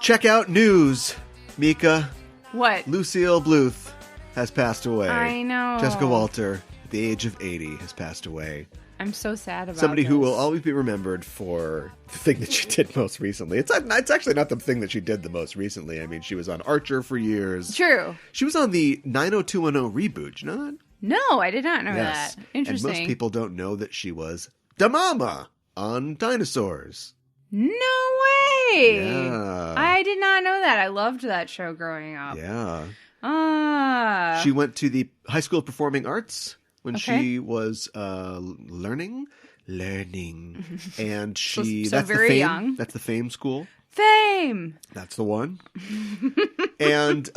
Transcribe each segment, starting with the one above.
Check out news, Mika. What? Lucille Bluth has passed away. I know. Jessica Walter, at the age of 80, has passed away. I'm so sad about Somebody this. who will always be remembered for the thing that she did most recently. It's actually not the thing that she did the most recently. I mean, she was on Archer for years. True. She was on the 90210 reboot. Do you know that? No, I did not know Yes. that. Interesting. And most people don't know that she was the mama on Dinosaurs. No way! Yeah. I did not know that. I loved that show growing up. Yeah. She went to the High School of Performing Arts when she was learning. And she... So that's very the Fame, young. That's the Fame School. Fame! That's the one. And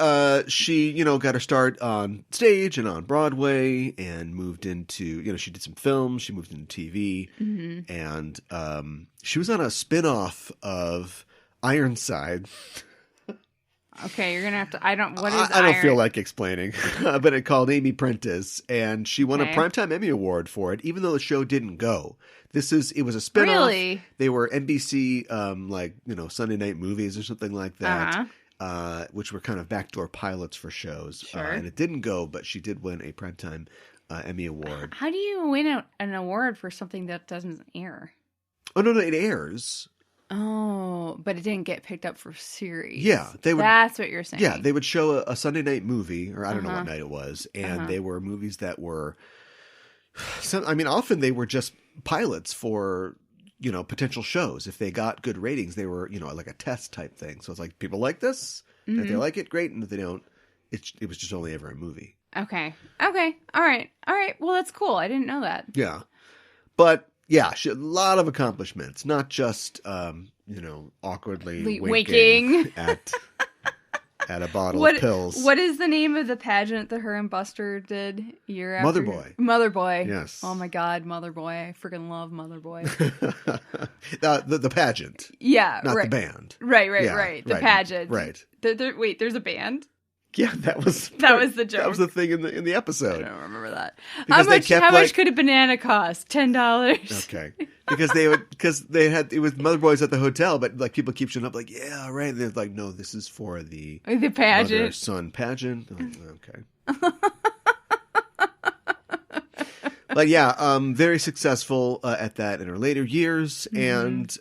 she, got her start on stage and on Broadway and moved into, she did some films. She moved into TV. Mm-hmm. And she was on a spinoff of Ironside. Okay, you're going to have to... I don't feel like explaining. But it called Amy Prentice. And she won a Primetime Emmy Award for it, even though the show didn't go. It was a spinoff. Really? They were NBC, Sunday night movies or something like that, which were kind of backdoor pilots for shows. Sure. And it didn't go, but she did win a Primetime Emmy Award. How do you win an award for something that doesn't air? Oh, no, it airs. Oh, but it didn't get picked up for series. Yeah. That's what you're saying. Yeah, they would show a Sunday night movie, or I don't know what night it was, and they were movies that were... often they were just pilots for, potential shows. If they got good ratings, they were, like a test type thing. So it's like, people like this? Mm-hmm. If they like it, great. And if they don't, it was just only ever a movie. Okay. All right. Well, that's cool. I didn't know that. Yeah. But, yeah, she had a lot of accomplishments. Not just, awkwardly winking at a bottle of pills. What is the name of the pageant that her and Buster did year after? Mother Boy. Yes. Oh my God, Mother Boy. I freaking love Mother Boy. the pageant. Yeah. Not right. the band. Right. The pageant. Right. Wait, there's a band? Yeah, that was the joke. That was the thing in the episode. I don't remember that. Because how much could a banana cost? $10. Okay. Because it was Mother Boys at the hotel, but like people keep showing up like, yeah, right. And they're like, no, this is for the pageant. Mother-son pageant. Oh, okay. But yeah, very successful at that in her later years, and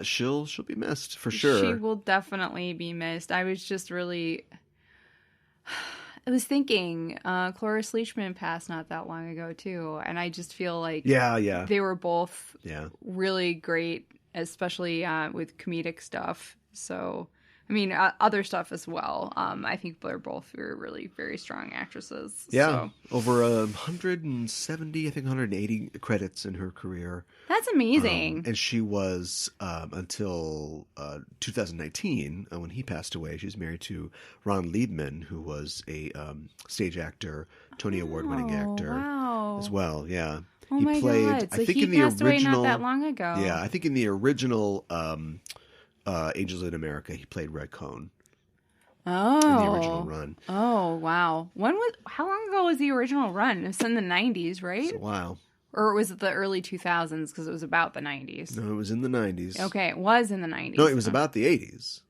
she'll be missed for sure. She will definitely be missed. I was just really... I was thinking, Cloris Leachman passed not that long ago too, and I just feel like they were both really great, especially with comedic stuff. So, I mean, other stuff as well. I think they're both really very strong actresses. Yeah, so. Over 170, I think 180 credits in her career. That's amazing. And she was, until 2019, when he passed away, she was married to Ron Liebman, who was a stage actor, Tony Award-winning actor as well. Yeah. Oh my God. So he passed away not that long ago. Yeah, I think in the original Angels in America, he played Red Cone. Oh. In the original run. Oh, wow. How long ago was the original run? It was in the 90s, right? It's a while. Or was it the early 2000s because it was about the 90s? No, it was in the 90s. Okay, it was in the 90s. No, it was about the 80s.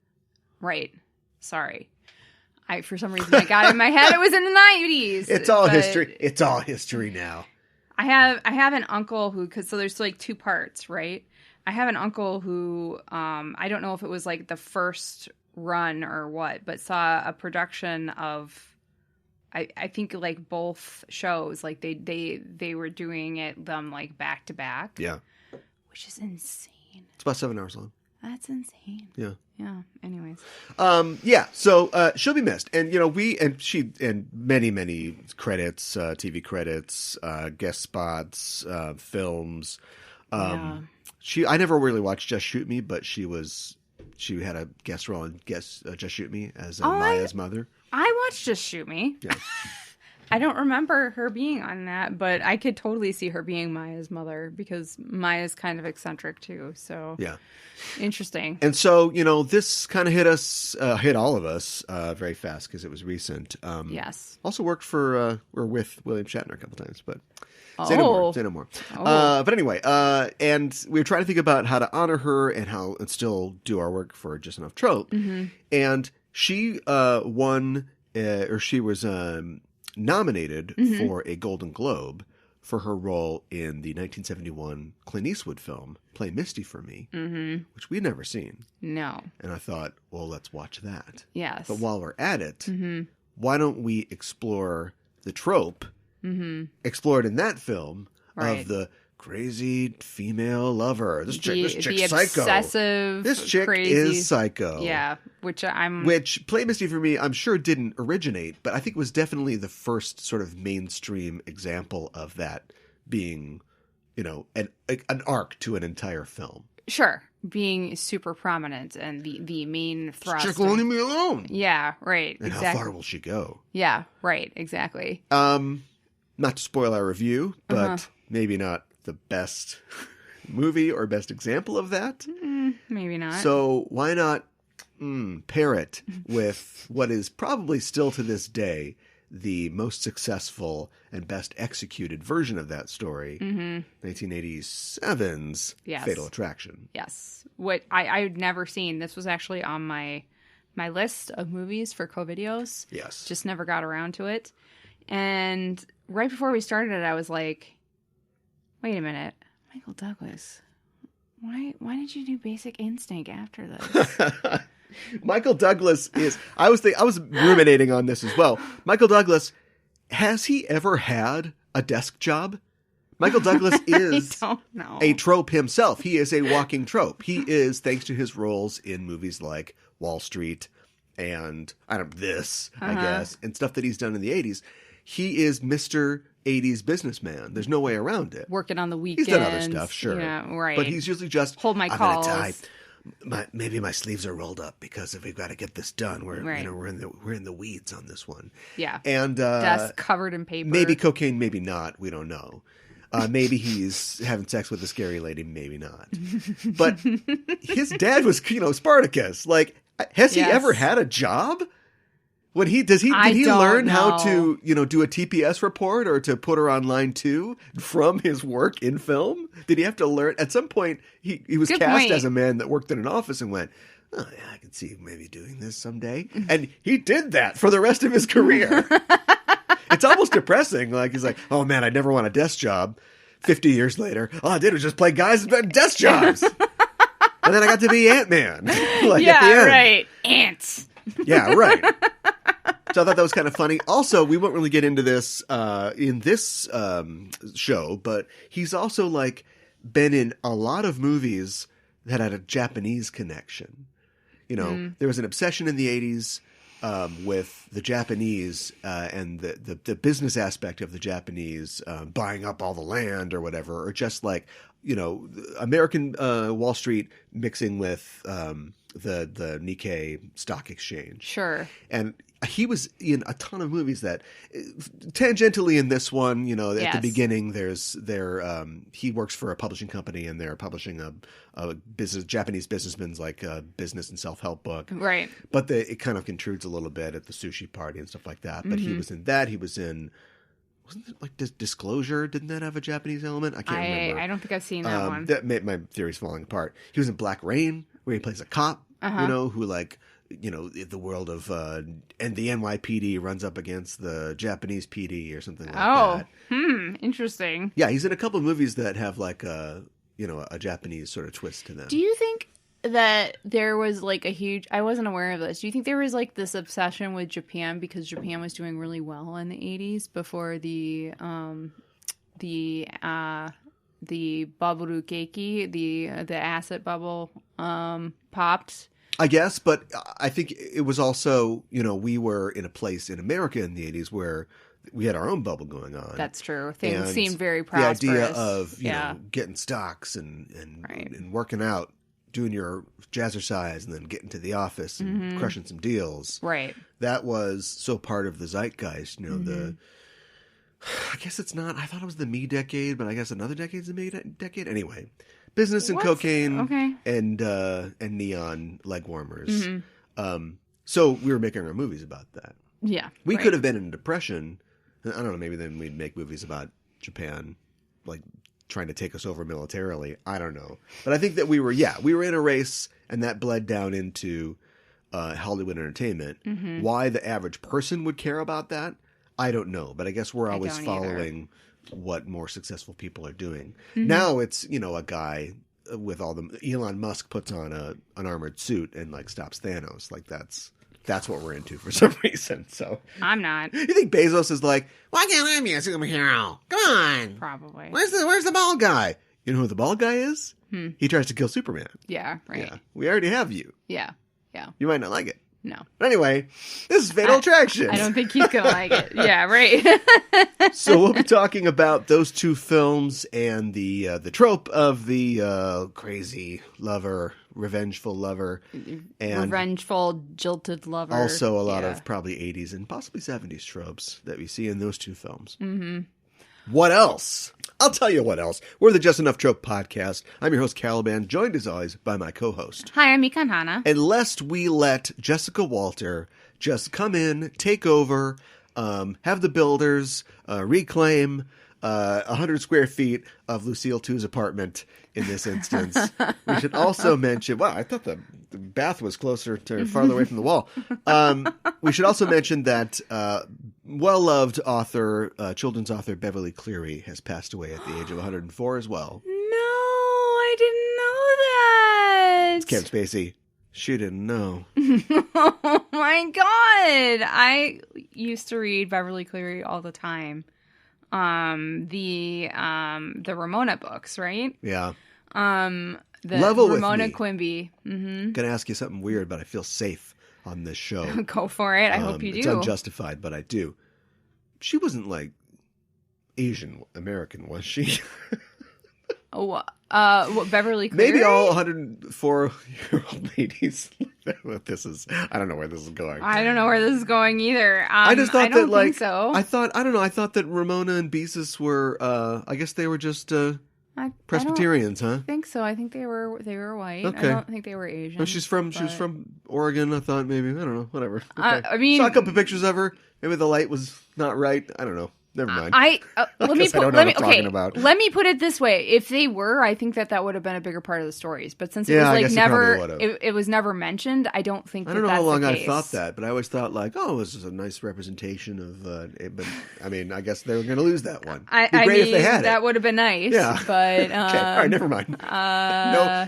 Right. Sorry. For some reason, I got it in my head it was in the 90s. It's all history. It's all history now. I have an uncle so there's like two parts, right? I have an uncle who, I don't know if it was like the first run or what, but saw a production of, I think like both shows, like they were doing it like back to back. Yeah. Which is insane. It's about 7 hours long. That's insane. Yeah. Yeah. Anyways. Yeah. So she'll be missed, and she many credits, TV credits, guest spots, films. I never really watched Just Shoot Me, but she had a guest role in Just Shoot Me as Maya's mother. I watched Just Shoot Me. Yeah. I don't remember her being on that, but I could totally see her being Maya's mother because Maya's kind of eccentric too. So yeah, interesting. And so this kind of hit all of us very fast because it was recent. Yes. Also worked for or with William Shatner a couple times, but. Say no more. But anyway, and we were trying to think about how to honor her and still do our work for Just Enough Trope. Mm-hmm. And she won, or she was nominated for a Golden Globe for her role in the 1971 Clint Eastwood film, Play Misty for Me, which we'd never seen. No. And I thought, well, let's watch that. Yes. But while we're at it, why don't we explore the trope explored in that film of the crazy female lover. This chick's psycho. Obsessive, this chick crazy, is psycho. Yeah, which Play Misty for Me, I'm sure didn't originate, but I think was definitely the first sort of mainstream example of that being, an arc to an entire film. Sure, being super prominent and the main thrust. This chick will leave me alone. Yeah, right. And exactly. How far will she go? Yeah, right. Exactly. Not to spoil our review, but maybe not the best movie or best example of that. Maybe not. So why not pair it with what is probably still to this day the most successful and best executed version of that story, 1987's Fatal Attraction. Yes. What I'd never seen. This was actually on my list of movies for co-videos. Yes. Just never got around to it. And right before we started it, I was like, wait a minute, Michael Douglas, why did you do Basic Instinct after this? Michael Douglas is, I was ruminating on this as well. Michael Douglas, has he ever had a desk job? Michael Douglas is a trope himself. He is a walking trope. He is, thanks to his roles in movies like Wall Street and I guess, and stuff that he's done in the 80s. He is Mr. 80s businessman. There's no way around it. Working on the weekends. He's done other stuff, sure. Yeah, right. But he's usually just, hold my calls. I'm going to tie. Maybe my sleeves are rolled up because if we've got to get this done, we're in the weeds on this one. Yeah. And desk covered in paper. Maybe cocaine, maybe not. We don't know. Maybe he's having sex with a scary lady, maybe not. But his dad was, Spartacus. Like, has he ever had a job? Did he learn how to, do a TPS report or to put her on line 2 from his work in film? Did he have to learn? At some point, he was cast as a man that worked in an office and went, oh, yeah, I can see maybe doing this someday. And he did that for the rest of his career. It's almost depressing. Like, he's like, oh, man, I never want a desk job. 50 years later, all I did was just play guys at desk jobs. And then I got to be Ant-Man. Right. Ants. Yeah, right. So I thought that was kind of funny. Also, we won't really get into this in this show, but he's also been in a lot of movies that had a Japanese connection. There was an obsession in the 80s with the Japanese and the business aspect of the Japanese buying up all the land or whatever, or just American Wall Street mixing with the Nikkei stock exchange. Sure. And he was in a ton of movies that tangentially in this one, at the beginning, he works for a publishing company and they're publishing a Japanese businessman's business and self-help book. Right. But it kind of intrudes a little bit at the sushi party and stuff like that. But he was in that. He was in, wasn't it Disclosure? Didn't that have a Japanese element? I can't remember. I don't think I've seen that one. My theory's falling apart. He was in Black Rain, where he plays a cop, who the world of and the NYPD runs up against the Japanese PD or something like that. Interesting. Yeah, he's in a couple of movies that have a Japanese sort of twist to them. Do you think that there was I wasn't aware of this. Do you think there was this obsession with Japan because Japan was doing really well in the 80s before the bubble keiki, the asset bubble popped? I guess, but I think it was also, we were in a place in America in the 80s where we had our own bubble going on. That's true. Things seemed very prosperous. The idea of, getting stocks and working out, doing your jazzercise and then getting to the office and crushing some deals. Right. That was so part of the zeitgeist, I guess it's not. I thought it was the me decade, but I guess another decade's the me decade. Anyway, business and cocaine and neon leg warmers. Mm-hmm. So we were making our movies about that. Yeah. We could have been in a depression. I don't know, maybe then we'd make movies about Japan, like trying to take us over militarily. I don't know. But I think that we were in a race, and that bled down into Hollywood entertainment. Mm-hmm. Why the average person would care about that, I don't know. But I guess we're always following what more successful people are doing. Mm-hmm. Now it's, a guy with all the... Elon Musk puts on an armored suit and, like, stops Thanos. Like, that's what we're into for some reason. So I'm not. You think Bezos is like, why can't I be a superhero? Come on. Probably. Where's the bald guy? You know who the bald guy is? He tries to kill Superman. Yeah, right. Yeah. We already have you. Yeah. You might not like it. No. But anyway, this is Fatal Attraction. I don't think he's going to like it. Yeah, right. So we'll be talking about those two films and the trope of the crazy lover, revengeful lover. And revengeful, jilted lover. Also a lot of probably 80s and possibly 70s tropes that we see in those two films. Mm-hmm. What else? I'll tell you what else. We're the Just Enough Trope Podcast. I'm your host, Caliban, joined as always by my co-host. Hi, I'm Mikan Hana. And lest we let Jessica Walter just come in, take over, have the builders reclaim 100 square feet of Lucille 2's apartment in this instance. We should also mention... Wow, I thought the bath was farther away from the wall. We should also mention that well-loved children's author Beverly Cleary has passed away at the age of 104 as well. No, I didn't know that. It's Kevin Spacey. She didn't know. Oh my God. I used to read Beverly Cleary all the time. The Ramona books, right? Yeah. The Level Ramona with me. Quimby. Mm-hmm. Gonna ask you something weird, but I feel safe on this show. Go for it. I hope you do. It's unjustified, but I do. She wasn't like Asian American, was she? What, Beverly Cleary? Maybe all 104-year-old ladies. I don't know where this is going. I don't know where this is going either. I just thought I don't that, think so. I thought that Ramona and Beezus were, I guess they were just Presbyterians, huh? I think so. I think they were white. Okay. I don't think they were Asian. No, she was from Oregon. I thought maybe, I don't know, whatever. Okay. I mean, saw a couple pictures of her. Maybe the light was not right. I don't know. Never mind. Let me put it this way: if they were, I think that would have been a bigger part of the stories. But since it was like it was never mentioned, I don't think. I don't know how long I thought that, but I always thought like, oh, this is a nice representation of. But I mean, I guess they were going to lose that one. It'd be great if they had it. That would have been nice. Yeah. But okay. All right. Never mind.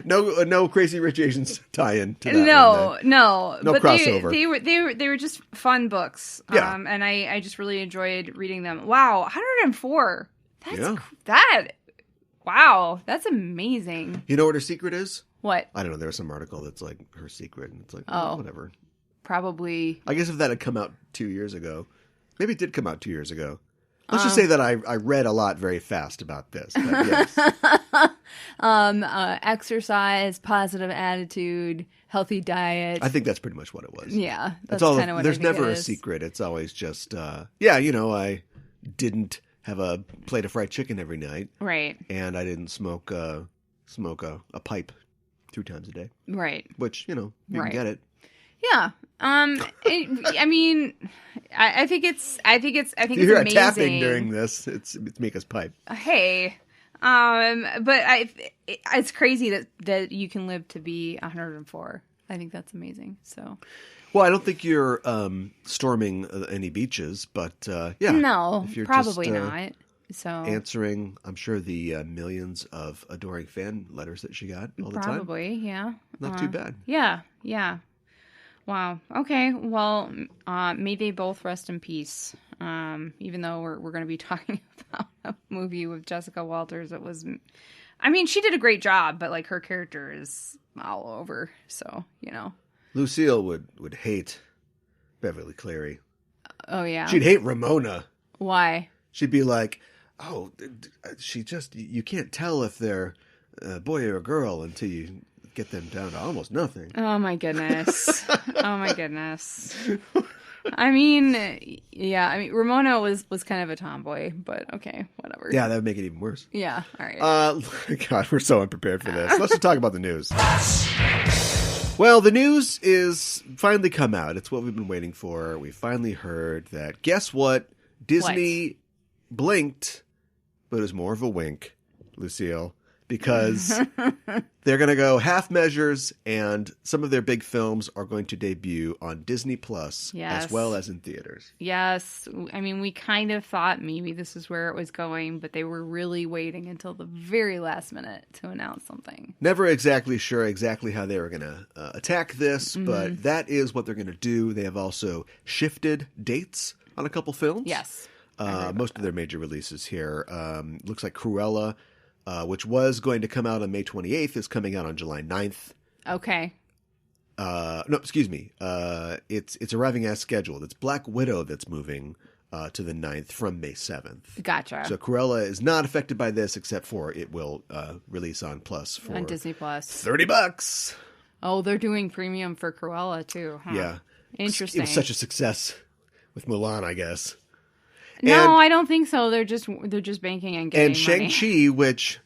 No Crazy Rich Asians tie-in to that. No but crossover. They were just fun books. Yeah. And I just really enjoyed reading them. Wow, 104. Wow, that's amazing. You know what her secret is? What? I don't know. There was some article that's like her secret, and it's like, whatever. Probably. I guess if that had come out 2 years ago, maybe it did come out 2 years ago. Let's just say that I read a lot very fast about this. But yes. Exercise, positive attitude, healthy diet. I think that's pretty much what it was. Yeah, that's kind of what there's I think never it a is. secret. It's always just, I didn't have a plate of fried chicken every night. Right. And I didn't smoke a pipe 2 times a day. Right. Which, you can get it. Yeah. I think it's if you hear amazing. a tapping during this, it's Mika's pipe. Hey. But it's crazy that you can live to be 104. I think that's amazing. So. Well, I don't think you're storming any beaches, but yeah. No, if you're probably just, not. So answering, I'm sure the millions of adoring fan letters that she got all the time. Probably, yeah. Not too bad. Yeah. Wow. Okay. Well, may they both rest in peace. Even though we're going to be talking about a movie with Jessica Walters, she did a great job, but like her character is all over. So, Lucille would hate Beverly Cleary. Oh, yeah. She'd hate Ramona. Why? She'd be like, oh, you can't tell if they're a boy or a girl until you get them down to almost nothing. Oh, my goodness. I mean, yeah. I mean, Ramona was kind of a tomboy, but okay, whatever. Yeah, that would make it even worse. Yeah. All right. God, we're so unprepared for this. Let's just talk about the news. Well, the news is finally come out. It's what we've been waiting for. We finally heard that. Guess what? Disney blinked, but it was more of a wink, Lucille, because they're going to go half measures, and some of their big films are going to debut on Disney Plus as well as in theaters. Yes. I mean, we kind of thought maybe this is where it was going, but they were really waiting until the very last minute to announce something. Never exactly sure exactly how they were going to attack this, but that is what they're going to do. They have also shifted dates on a couple films. Yes. Most of their major releases here. Looks like Cruella, which was going to come out on May 28th, is coming out on July 9th. Okay. No, excuse me. It's arriving as scheduled. It's Black Widow that's moving to the 9th from May 7th. Gotcha. So Cruella is not affected by this, except for it will release on Plus for on Disney Plus. $30. Oh, they're doing premium for Cruella too. Huh? Yeah. Interesting. It was such a success with Mulan, I guess. No, I don't think so. They're just banking and getting money. And Shang-Chi, which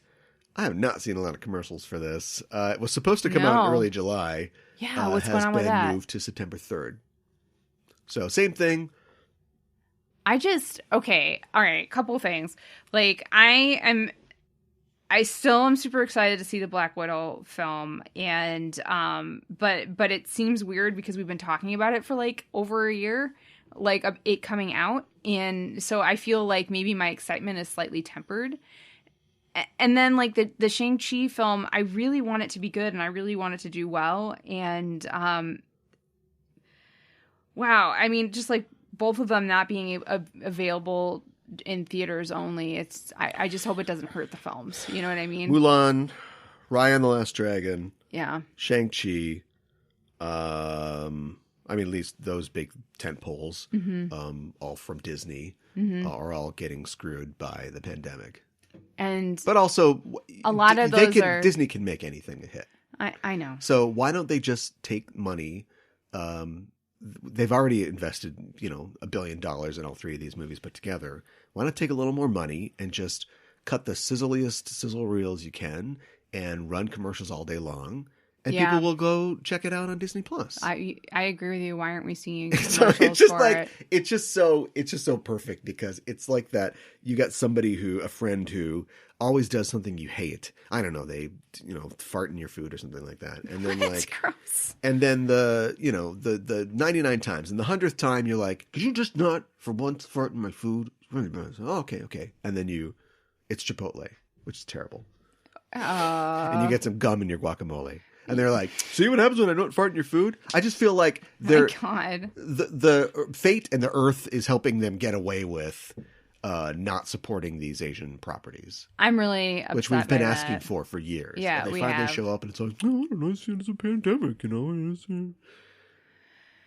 I have not seen a lot of commercials for this. It was supposed to come out in early July. Yeah, what's going on with that? Has been moved to September 3rd. So same thing. Okay, all right, couple things. Like I still am super excited to see the Black Widow film, and but it seems weird because we've been talking about it for like over a year, like it coming out, and so I feel like maybe my excitement is slightly tempered. And then like the Shang-Chi film, I really want it to be good and I really want it to do well, and wow, I mean, just like both of them not being available in theaters only, I just hope it doesn't hurt the films. You know what I mean? Mulan, Raya and the Last Dragon, yeah, Shang-Chi. I mean, at least those big tentpoles, all from Disney, are all getting screwed by the pandemic. But also, a lot of those Disney can make anything a hit. I know. So why don't they just take money? They've already invested, $1 billion in all three of these movies put together. Why not take a little more money and just cut the sizzliest sizzle reels you can and run commercials all day long? And people will go check it out on Disney Plus. I agree with you. Why aren't we seeing commercials it? It's just so perfect because it's like that. You got a friend who always does something you hate. I don't know. They, fart in your food or something like that. And then that's gross. And then the 99 times and the 100th time you're like, could you just not for once fart in my food? Oh, okay. And then it's Chipotle, which is terrible. And you get some gum in your guacamole. And they're like, see what happens when I don't fart in your food? I just feel like my God. The fate and the earth is helping them get away with not supporting these Asian properties. I'm really upset which we've been asking for years. Yeah, and they finally show up and it's like, I don't know, it's a pandemic,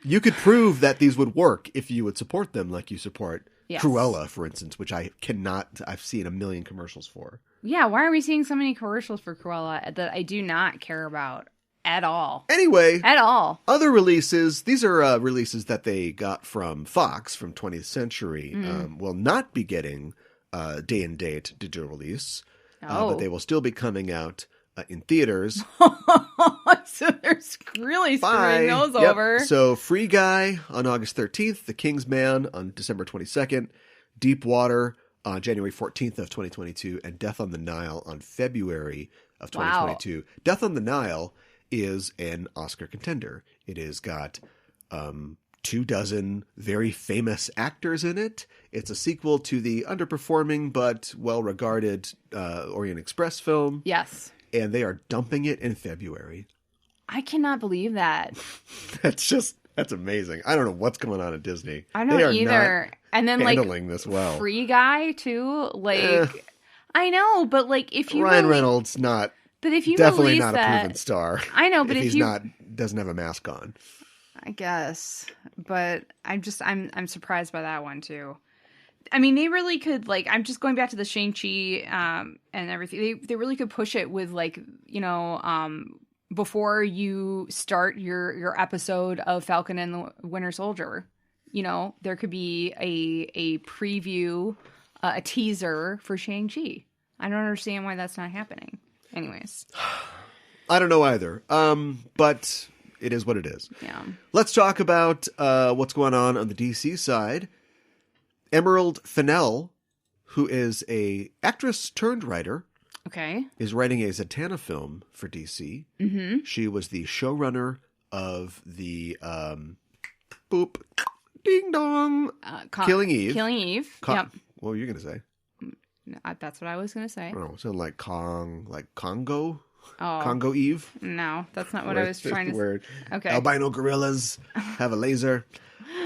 You could prove that these would work if you would support them like you support Cruella, for instance, which I've seen a million commercials for. Yeah, why are we seeing so many commercials for Cruella that I do not care about at all? Anyway. At all. Other releases, these are releases that they got from Fox from 20th Century, will not be getting day and date digital release, but they will still be coming out in theaters. So they're really screwing those over. So Free Guy on August 13th, The King's Man on December 22nd, Deep Water on January 14th of 2022, and Death on the Nile on February of 2022. Wow. Death on the Nile is an Oscar contender. It has got 24 very famous actors in it. It's a sequel to the underperforming but well-regarded Orient Express film. Yes. And they are dumping it in February. I cannot believe that. That's amazing. I don't know what's going on at Disney. I don't either. And then handling this well. Free Guy too. I know, but if you Ryan Reynolds not. But if you definitely not a proven star. I know, but if he's not doesn't have a mask on. I guess, but I'm surprised by that one too. I mean, they really could I'm just going back to the Shang-Chi and everything. They really could push it with before you start your episode of Falcon and the Winter Soldier. there could be a preview, a teaser for Shang-Chi. I don't understand why that's not happening. Anyways. I don't know either. But it is what it is. Yeah. Let's talk about what's going on the DC side. Emerald Fennell, who is a actress turned writer, is writing a Zatanna film for DC. Mm-hmm. She was the showrunner of the ding dong Killing Eve. Killing Eve. Yep. What were you going to say? That's what I was going to say. Oh, so like Congo? Oh. Congo Eve? No, that's not what I was trying to say. Okay. Albino gorillas have a laser.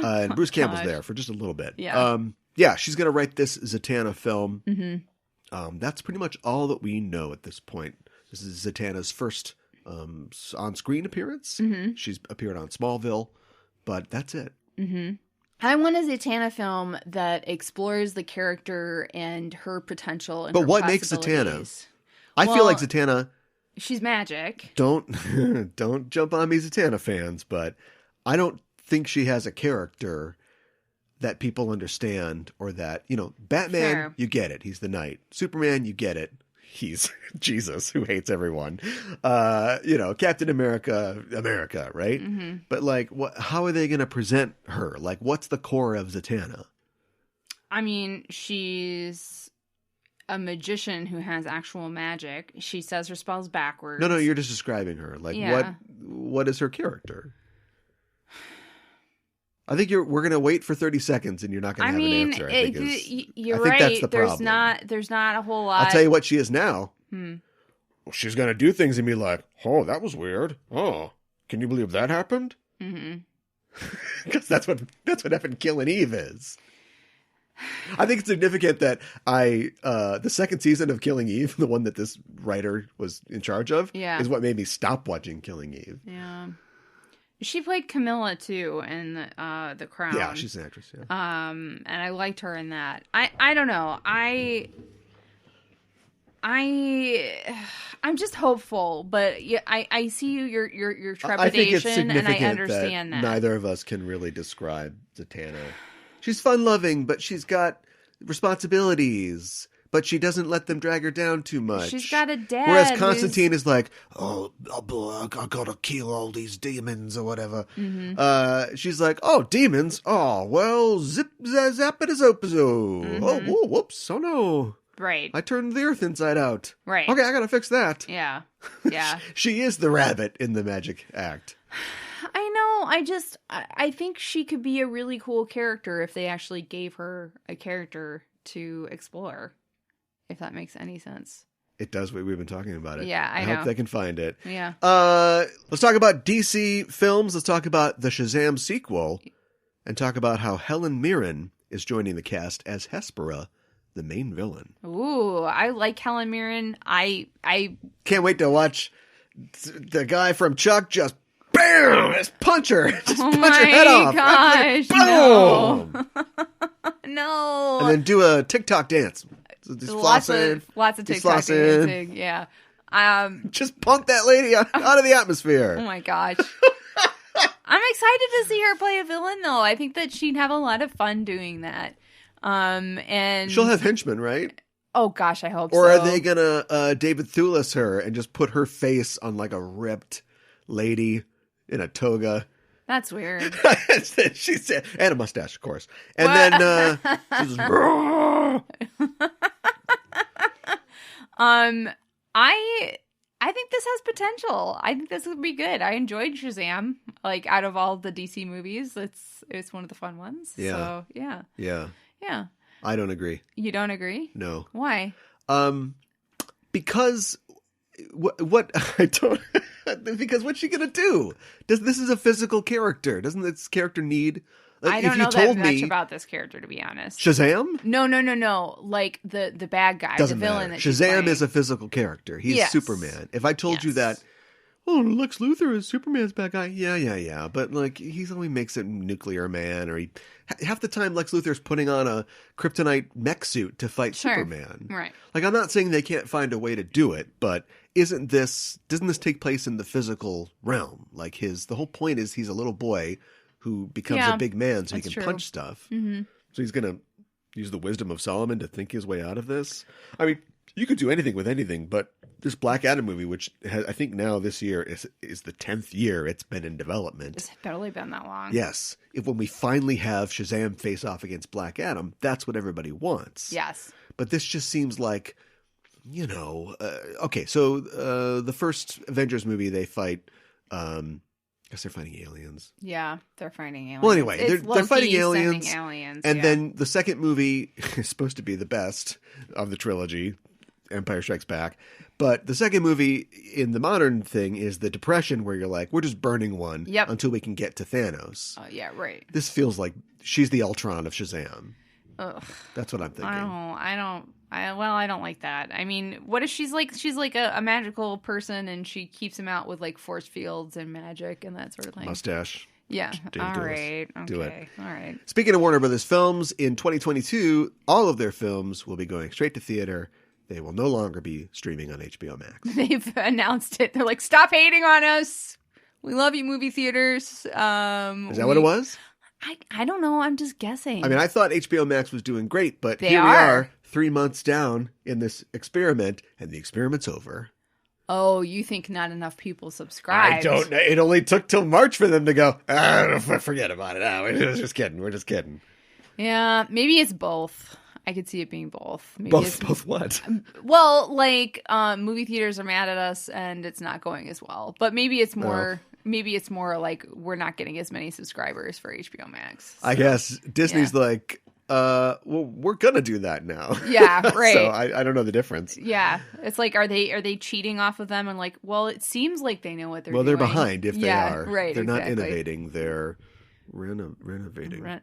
And Bruce Campbell's there for just a little bit. Yeah. She's going to write this Zatanna film. Mm-hmm. That's pretty much all that we know at this point. This is Zatanna's first on-screen appearance. Mm-hmm. She's appeared on Smallville, but that's it. Mm-hmm. I want a Zatanna film that explores the character and her potential and but her what makes Zatanna? I feel like Zatanna... She's magic. Don't jump on me, Zatanna fans, but I don't think she has a character that people understand, or that, Batman, Fair. You get it. He's the knight. Superman, you get it. He's Jesus who hates everyone. Captain America, right? Mm-hmm. But how are they going to present her? Like, what's the core of Zatanna? I mean, she's a magician who has actual magic. She says her spells backwards. No, you're just describing her. What is her character? I think we're going to wait for 30 seconds and you're not going to have an answer. You're right. That's the problem. There's not a whole lot. I'll tell you what she is now. Well, she's going to do things and be like, oh, that was weird. Oh, can you believe that happened? Mm-hmm. Because that's what effing Killing Eve is. I think it's significant that the second season of Killing Eve, the one that this writer was in charge of, is what made me stop watching Killing Eve. Yeah. She played Camilla too in The Crown. Yeah, she's an actress. Yeah. And I liked her in that. I don't know. I'm just hopeful, but I see your trepidation, I think it's significant, and I understand that neither of us can really describe Zatanna. She's fun-loving, but she's got responsibilities. But she doesn't let them drag her down too much. She's got a dad. Whereas Constantine is like, I gotta kill all these demons or whatever. Mm-hmm. She's like, oh, demons? Oh, well, zip, zappity-zopizo. Mm-hmm. Oh, whoops. Oh, no. Right. I turned the earth inside out. Right. Okay, I gotta fix that. Yeah. She is the rabbit in the magic act. I know. I think she could be a really cool character if they actually gave her a character to explore. If that makes any sense. It does. We've been talking about it. Yeah, I know. Hope they can find it. Yeah. Let's talk about DC films. Let's talk about the Shazam sequel and talk about how Helen Mirren is joining the cast as Hespera, the main villain. Ooh, I like Helen Mirren. I can't wait to watch the guy from Chuck just bam! Just punch her. Just punch her head off. Gosh, boom! No. And then do a TikTok dance. So lots of TikTok dancing. Yeah. Just punk that lady out of the atmosphere. Oh my gosh. I'm excited to see her play a villain, though. I think that she'd have a lot of fun doing that. And she'll have henchmen, right? Oh gosh, I hope so. Or are they gonna David Thewlis her and just put her face on like a ripped lady in a toga? That's weird. She said, and a mustache, of course. And then she's I think this has potential. I think this would be good. I enjoyed Shazam. Like, out of all the DC movies, it's one of the fun ones. Yeah. So, yeah. Yeah. Yeah. I don't agree. You don't agree? No. Why? Because what I don't because what's she gonna do? This is a physical character. Doesn't this character need? I don't know that much about this character, to be honest. Shazam? No. Like the bad guy, the villain. That Shazam is a physical character. He's Superman. If I told you that, Lex Luthor is Superman's bad guy. Yeah. But like, he only makes it Nuclear Man, or half the time Lex Luthor's putting on a kryptonite mech suit to fight Superman. Right. Like, I'm not saying they can't find a way to do it, but doesn't this take place in the physical realm? Like the whole point is he's a little boy who becomes a big man so he can true. punch stuff. Mm-hmm. So he's going to use the wisdom of Solomon to think his way out of this. I mean, you could do anything with anything, but this Black Adam movie, which has, I think now this year is the 10th year it's been in development. It's barely been that long. Yes. When we finally have Shazam face off against Black Adam, that's what everybody wants. Yes. But this just seems like, okay, so the first Avengers movie, they fight, I guess they're fighting aliens. Yeah, they're fighting aliens. Well, anyway, they're fighting aliens. And yeah. then the second movie is supposed to be the best of the trilogy, Empire Strikes Back. But the second movie in the modern thing is the Depression, where you're like, we're just burning one until we can get to Thanos. Yeah, right. This feels like she's the Ultron of Shazam. Ugh. That's what I'm thinking. I don't like that. I mean, what if she's like a magical person and she keeps him out with like force fields and magic and that sort of thing? Mustache. Yeah. All right. Okay. Do it. All right. Speaking of Warner Brothers films, in 2022, all of their films will be going straight to theater. They will no longer be streaming on HBO Max. They've announced it. They're like, stop hating on us. We love you, movie theaters. Is that what it was? I don't know. I'm just guessing. I mean, I thought HBO Max was doing great, but here we are 3 months down in this experiment, and the experiment's over. Oh, you think not enough people subscribed? I don't know. It only took till March for them to go, forget about it. We're just kidding. We're just kidding. Yeah, maybe it's both. I could see it being both. Maybe both what? Well, like movie theaters are mad at us and it's not going as well. But maybe it's more... Maybe it's more like we're not getting as many subscribers for HBO Max. So, I guess Disney's like, well, we're going to do that now. Yeah, right. So I don't know the difference. Yeah. It's like, are they cheating off of them? And like, well, it seems like they know what they're doing. Well, they're behind if they are. Right, they're not innovating. They're renovating.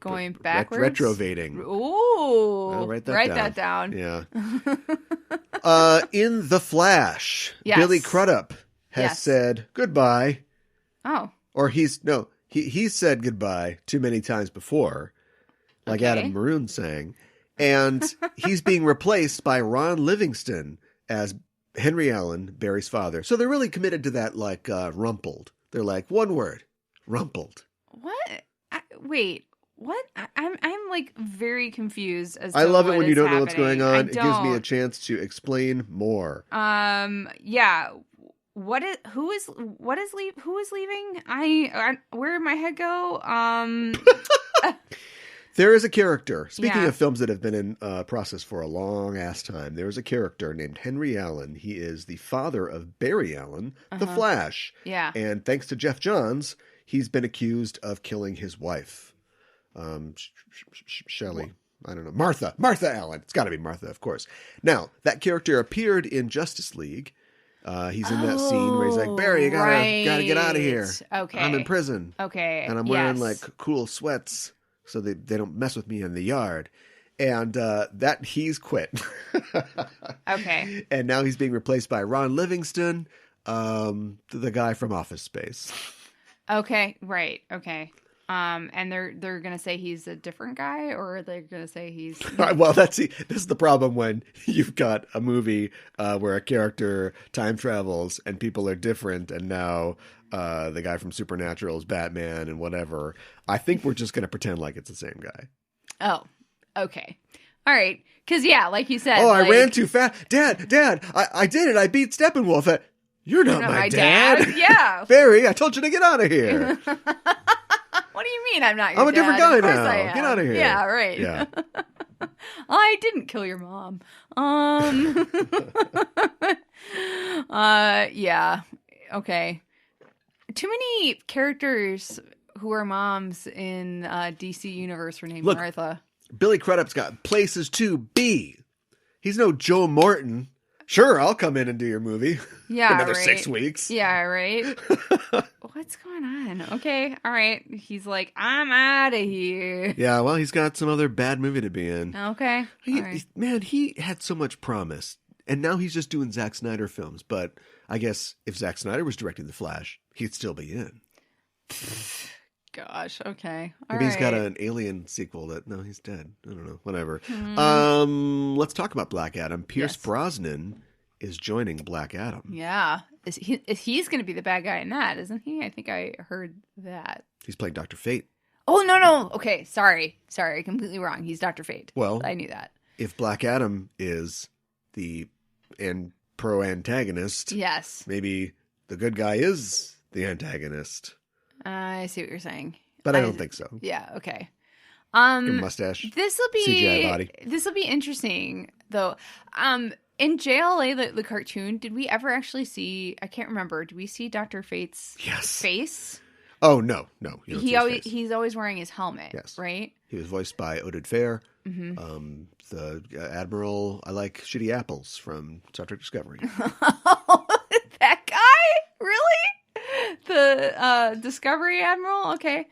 Going backwards? Retrovating. Ooh. I'll write that down. Yeah. In The Flash, yes. Billy Crudup has said goodbye. Oh. Or he's said goodbye too many times before, like Adam Maroon sang. And he's being replaced by Ron Livingston as Henry Allen, Barry's father. So they're really committed to that, like, rumpled. They're like, one word, rumpled. What? Wait. What? I'm like very confused as to I love it when you don't happening. know what's going on. It gives me a chance to explain more. Yeah. Who is leaving? Where did my head go? There is a character. Speaking of films that have been in process for a long ass time, there is a character named Henry Allen. He is the father of Barry Allen, the Flash. Yeah. And thanks to Jeff Johns, he's been accused of killing his wife. Shelley. I don't know. Martha Allen. It's got to be Martha, of course. Now, that character appeared in Justice League. He's in that scene where he's like, Barry, you gotta get out of here. Okay. I'm in prison. Okay. And I'm wearing like cool sweats so they don't mess with me in the yard. And that he's quit. Okay. And now he's being replaced by Ron Livingston, the guy from Office Space. Okay. Right. Okay. And they're gonna say he's a different guy, or they're gonna say he's well. This is the problem when you've got a movie where a character time travels and people are different, and now the guy from Supernatural is Batman and whatever. I think we're just gonna pretend like it's the same guy. Oh, okay, all right. Because like you said, I ran too fast, Dad. I did it. I beat Steppenwolf. You're not my dad. Yeah, Barry. I told you to get out of here. What do you mean I'm not your dad? I'm a different guy of course now. I am. Get out of here. Yeah, right. Yeah. I didn't kill your mom. Yeah. Okay. Too many characters who are moms in DC Universe were named Martha. Billy Crudup's got places to be. He's no Joe Morton. Sure, I'll come in and do your movie. Yeah, another right. 6 weeks. Yeah, right. What's going on? Okay, all right. He's like, I'm out of here. Yeah, well, he's got some other bad movie to be in. Okay. Man, he had so much promise, and now he's just doing Zack Snyder films. But I guess if Zack Snyder was directing The Flash, he'd still be in. Gosh, okay. Maybe he's got an Alien sequel no, he's dead. I don't know. Whatever. Let's talk about Black Adam. Pierce Brosnan is joining Black Adam. Yeah. He's going to be the bad guy in that, isn't he? I think I heard that. He's playing Dr. Fate. Oh, no. Okay, sorry. Completely wrong. He's Dr. Fate. Well, I knew that. If Black Adam is the pro-antagonist, yes, maybe the good guy is the antagonist. I see what you're saying. But I don't think so. Yeah, okay. Mustache. This will be CGI body. This will be interesting, though. In JLA, the cartoon, did we ever actually see? I can't remember. Did we see Dr. Fate's face? Oh no. He's always wearing his helmet. Yes, right. He was voiced by Oded Fair. Mm-hmm. The Admiral. I like shitty apples from Star Trek Discovery. That guy, really? The Discovery Admiral. Okay.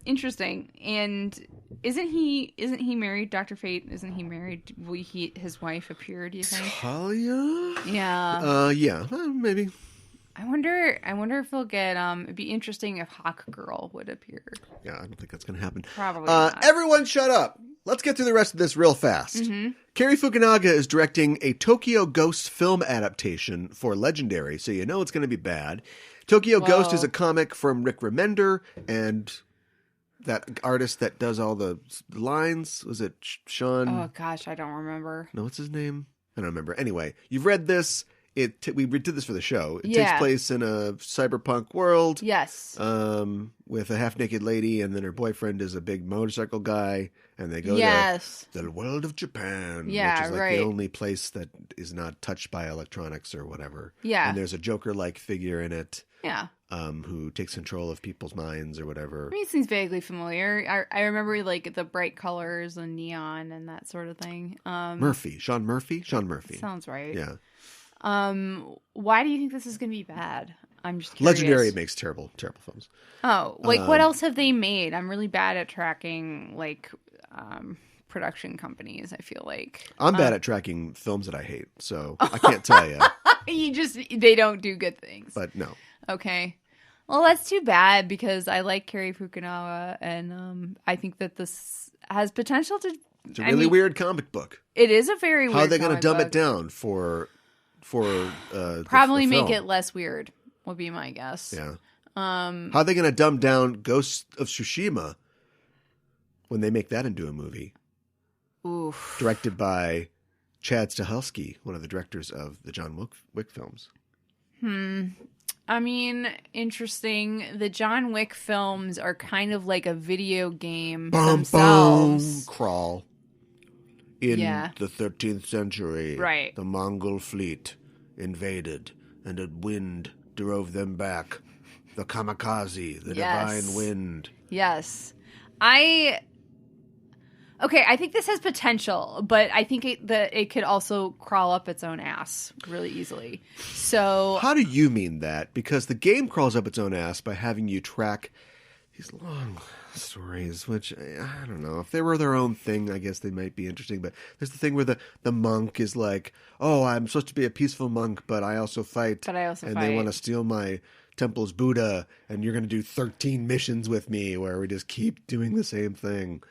Interesting. And isn't he married, Dr. Fate? Isn't he married? Will his wife appear, do you think? Talia? Yeah. Yeah, maybe. I wonder if he'll get, it'd be interesting if Hawk Girl would appear. Yeah, I don't think that's going to happen. Probably not. Everyone shut up. Let's get through the rest of this real fast. Mm-hmm. Cary Fukunaga is directing a Tokyo Ghost film adaptation for Legendary, so you know it's going to be bad. Tokyo Ghost is a comic from Rick Remender and that artist that does all the lines. Was it Sean? Oh, gosh, I don't remember. No, what's his name? I don't remember. Anyway, you've read this. We did this for the show. It Yeah. takes place in a cyberpunk world. Yes. With a half-naked lady, and then her boyfriend is a big motorcycle guy, and they go to the world of Japan, which is like the only place that is not touched by electronics or whatever. Yeah. And there's a Joker-like figure in it. Yeah. Who takes control of people's minds or whatever. I mean, it seems vaguely familiar. I remember like the bright colors and neon and that sort of thing. Sean Murphy. Sounds right. Yeah. Why do you think this is going to be bad? I'm just curious. Legendary makes terrible films. Oh, what else have they made? I'm really bad at tracking production companies. I feel like I'm bad at tracking films that I hate, so I can't tell you. They don't do good things. But no. Okay. Well, that's too bad because I like Cary Fukunaga, and I think that this has potential to. It's a really weird comic book. It is a very weird. How are they going to dumb it down for probably make it less weird? Would be my guess. Yeah. How are they going to dumb down Ghost of Tsushima when they make that into a movie? Oof. Directed by Chad Stahelski, one of the directors of the John Wick films. I mean, interesting. The John Wick films are kind of like a video game themselves. Crawl. In the 13th century, the Mongol fleet invaded, and a wind drove them back. The kamikaze, the divine wind. Yes. Okay, I think this has potential, but I think it could also crawl up its own ass really easily. So how do you mean that? Because the game crawls up its own ass by having you track these long stories, which I don't know. If they were their own thing, I guess they might be interesting. But there's the thing where the monk is like, oh, I'm supposed to be a peaceful monk, but I also fight. And they want to steal my temple's Buddha, and you're going to do 13 missions with me where we just keep doing the same thing.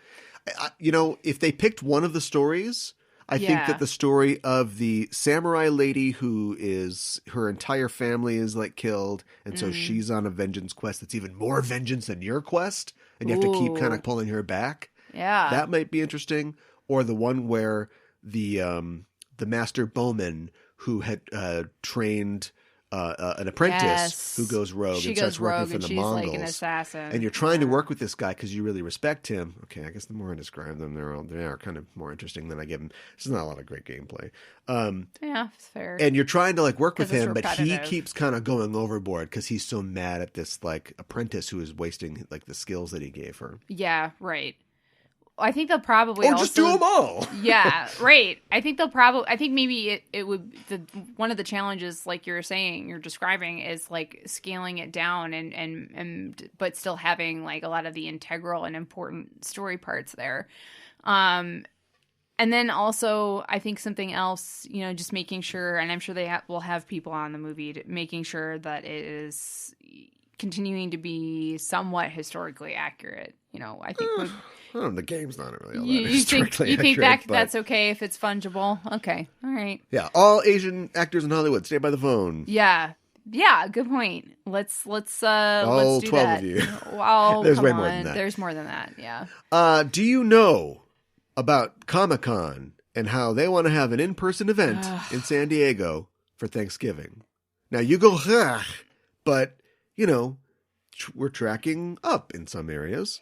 If they picked one of the stories, I think that the story of the samurai lady who is, her entire family is like killed, and so she's on a vengeance quest that's even more vengeance than your quest, and you have to keep kind of pulling her back. Yeah. That might be interesting. Or the one where the master bowman who had trained an apprentice who goes rogue and starts working for the Mongols. Like an assassin. And you're trying to work with this guy because you really respect him. Okay, I guess the more I describe them, they are kind of more interesting than I give them. There's not a lot of great gameplay. Yeah, it's fair. And you're trying to work with him, but he keeps kind of going overboard because he's so mad at this apprentice who is wasting the skills that he gave her. Yeah, right. I think they'll probably just do them all. Yeah, right. I think maybe it would one of the challenges, like you're saying, you're describing, is scaling it down and but still having a lot of the integral and important story parts there. And then also I think something else, just making sure, and I'm sure they will have people on the movie making sure that it is continuing to be somewhat historically accurate. I think the game's not really all that historically you think accurate, that's okay if it's fungible? Okay, all right. Yeah, all Asian actors in Hollywood, stay by the phone. Yeah, good point. Let's do 12 that. of you. Oh, There's way on. more than that. There's more than that. Yeah. Do you know about Comic-Con and how they want to have an in-person event in San Diego for Thanksgiving? Now you go, but we're tracking up in some areas.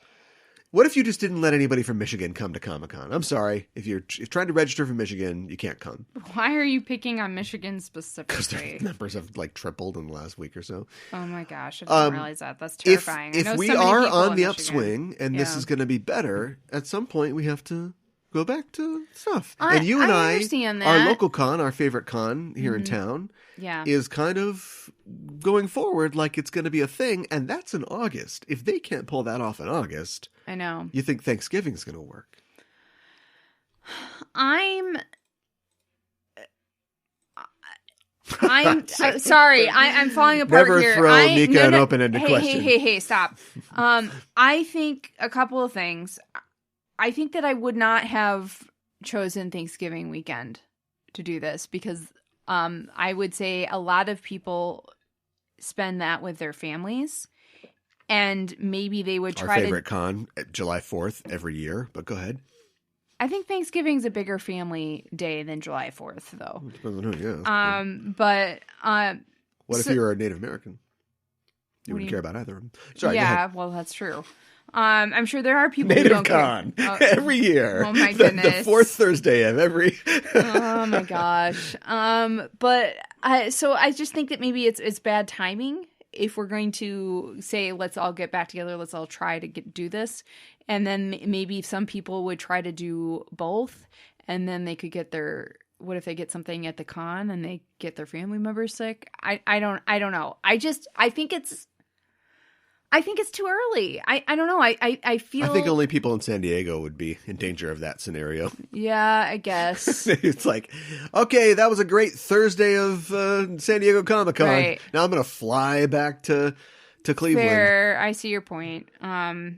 What if you just didn't let anybody from Michigan come to Comic-Con? I'm sorry. If you're trying to register for Michigan, you can't come. Why are you picking on Michigan specifically? Because their numbers have tripled in the last week or so. Oh my gosh, I didn't realize that. That's terrifying. If we are on the upswing and this is going to be better, at some point we have to go back to stuff. And you and I our local con, our favorite con here in town, is kind of going forward like it's going to be a thing, and that's in August. If they can't pull that off in August, I know. You think Thanksgiving's going to work? I'm sorry. I'm falling apart here. Never throw Nika an open-ended question. Hey, stop. I think a couple of things. I think that I would not have chosen Thanksgiving weekend to do this because I would say a lot of people spend that with their families, and maybe they would try Our favorite con, July 4th every year, but go ahead. I think Thanksgiving's a bigger family day than July 4th, though. Depends on who, what if you're a Native American? You wouldn't care about either of them. Sorry, yeah, well, that's true. I'm sure there are people Native who don't Con care. every year. Oh my goodness! The fourth Thursday of every. Oh my gosh! So I just think that maybe it's bad timing if we're going to say let's all get back together, let's all try to do this, and then maybe some people would try to do both, and then they could get their. What if they get something at the con and they get their family members sick? I don't know. I think it's too early. I don't know. I feel... I think only people in San Diego would be in danger of that scenario. Yeah, I guess. It's like, okay, that was a great Thursday of San Diego Comic-Con. Right. Now I'm going to fly back to Cleveland. Fair. I see your point. I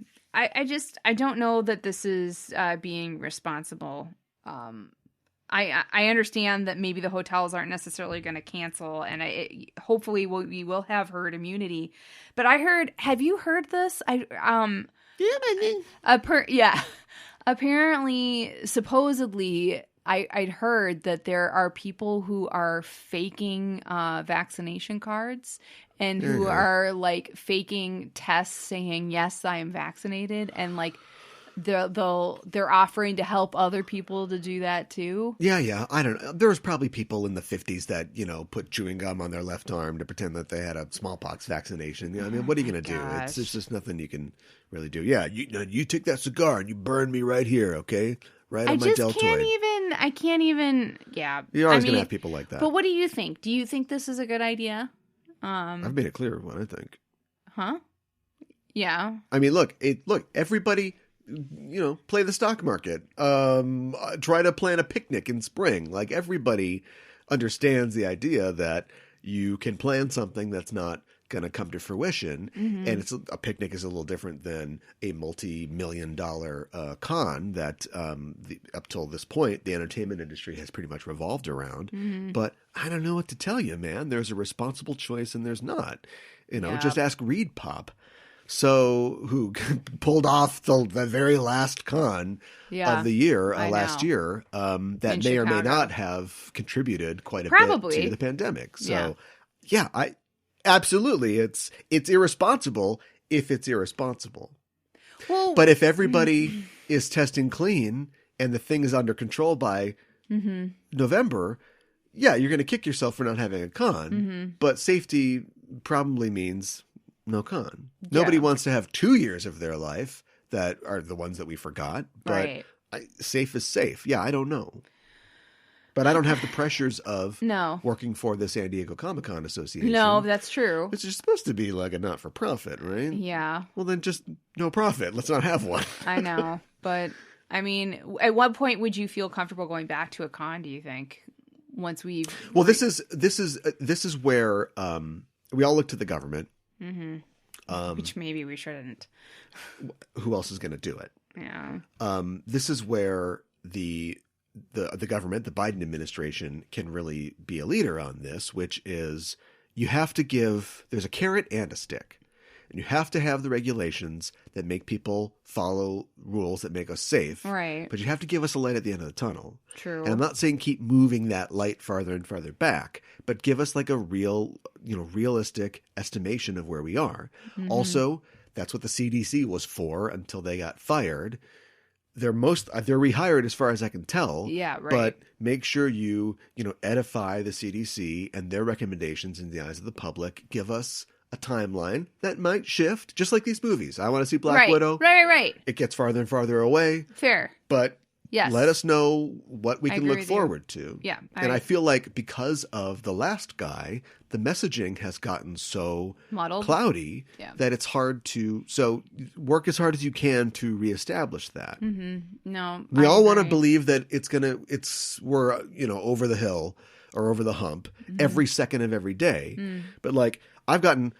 don't know that this is being responsible. I understand that maybe the hotels aren't necessarily going to cancel, and hopefully we will have herd immunity. But I heard, have you heard this? Apparently, supposedly, I'd heard that there are people who are faking vaccination cards and who are faking tests saying, yes, I am vaccinated, and they're offering to help other people to do that too. Yeah. I don't know. There was probably people in the 50s that, put chewing gum on their left arm to pretend that they had a smallpox vaccination. I mean, what are you going to do? It's just nothing you can really do. Yeah, you took that cigar and you burned me right here, okay? Right on my deltoid. I can't even, yeah. You're always going to have people like that. But what do you think? Do you think this is a good idea? I've made it clear what I think. Huh? Yeah. I mean, look, everybody... play the stock market, try to plan a picnic in spring. Like, everybody understands the idea that you can plan something that's not going to come to fruition. Mm-hmm. And a picnic is a little different than a multi-million-dollar con that up till this point, the entertainment industry has pretty much revolved around. Mm-hmm. But I don't know what to tell you, man. There's a responsible choice and there's not. Just ask Reed Pop. So, who pulled off the very last con of the year, last year, that in may Chicago. Or may not have contributed quite a bit to the pandemic. So, absolutely, it's irresponsible if it's irresponsible. Well, but if everybody is testing clean and the thing is under control by November, you're going to kick yourself for not having a con. Mm-hmm. But safety probably means... no con. Nobody wants to have 2 years of their life that are the ones that we forgot. But safe is safe. Yeah, I don't know. But I don't have the pressures of working for the San Diego Comic-Con Association. No, that's true. It's just supposed to be like a not-for-profit, right? Yeah. Well, then just no profit. Let's not have one. I know. But, I mean, at what point would you feel comfortable going back to a con, do you think? Once we've... Well, this is where we all look to the government. Mm-hmm. Which maybe we shouldn't. Who else is going to do it? Yeah. This is where the government, the Biden administration, can really be a leader on this, which is you have to there's a carrot and a stick. And you have to have the regulations that make people follow rules that make us safe. Right. But you have to give us a light at the end of the tunnel. True. And I'm not saying keep moving that light farther and farther back, but give us like a realistic estimation of where we are. Mm-hmm. Also, that's what the CDC was for until they got fired. They're rehired as far as I can tell. Yeah, right. But make sure you edify the CDC and their recommendations in the eyes of the public. Give us a timeline that might shift, just like these movies. I want to see Black Widow. Right. It gets farther and farther away. Fair. But yes, let us know what we can look forward to. Yeah. I feel like because of The Last Guy, the messaging has gotten so muddled, cloudy, that it's hard to... So work as hard as you can to reestablish that. Mm-hmm. No, we all want to believe that we're over the hill or over the hump every second of every day. But like... I've gotten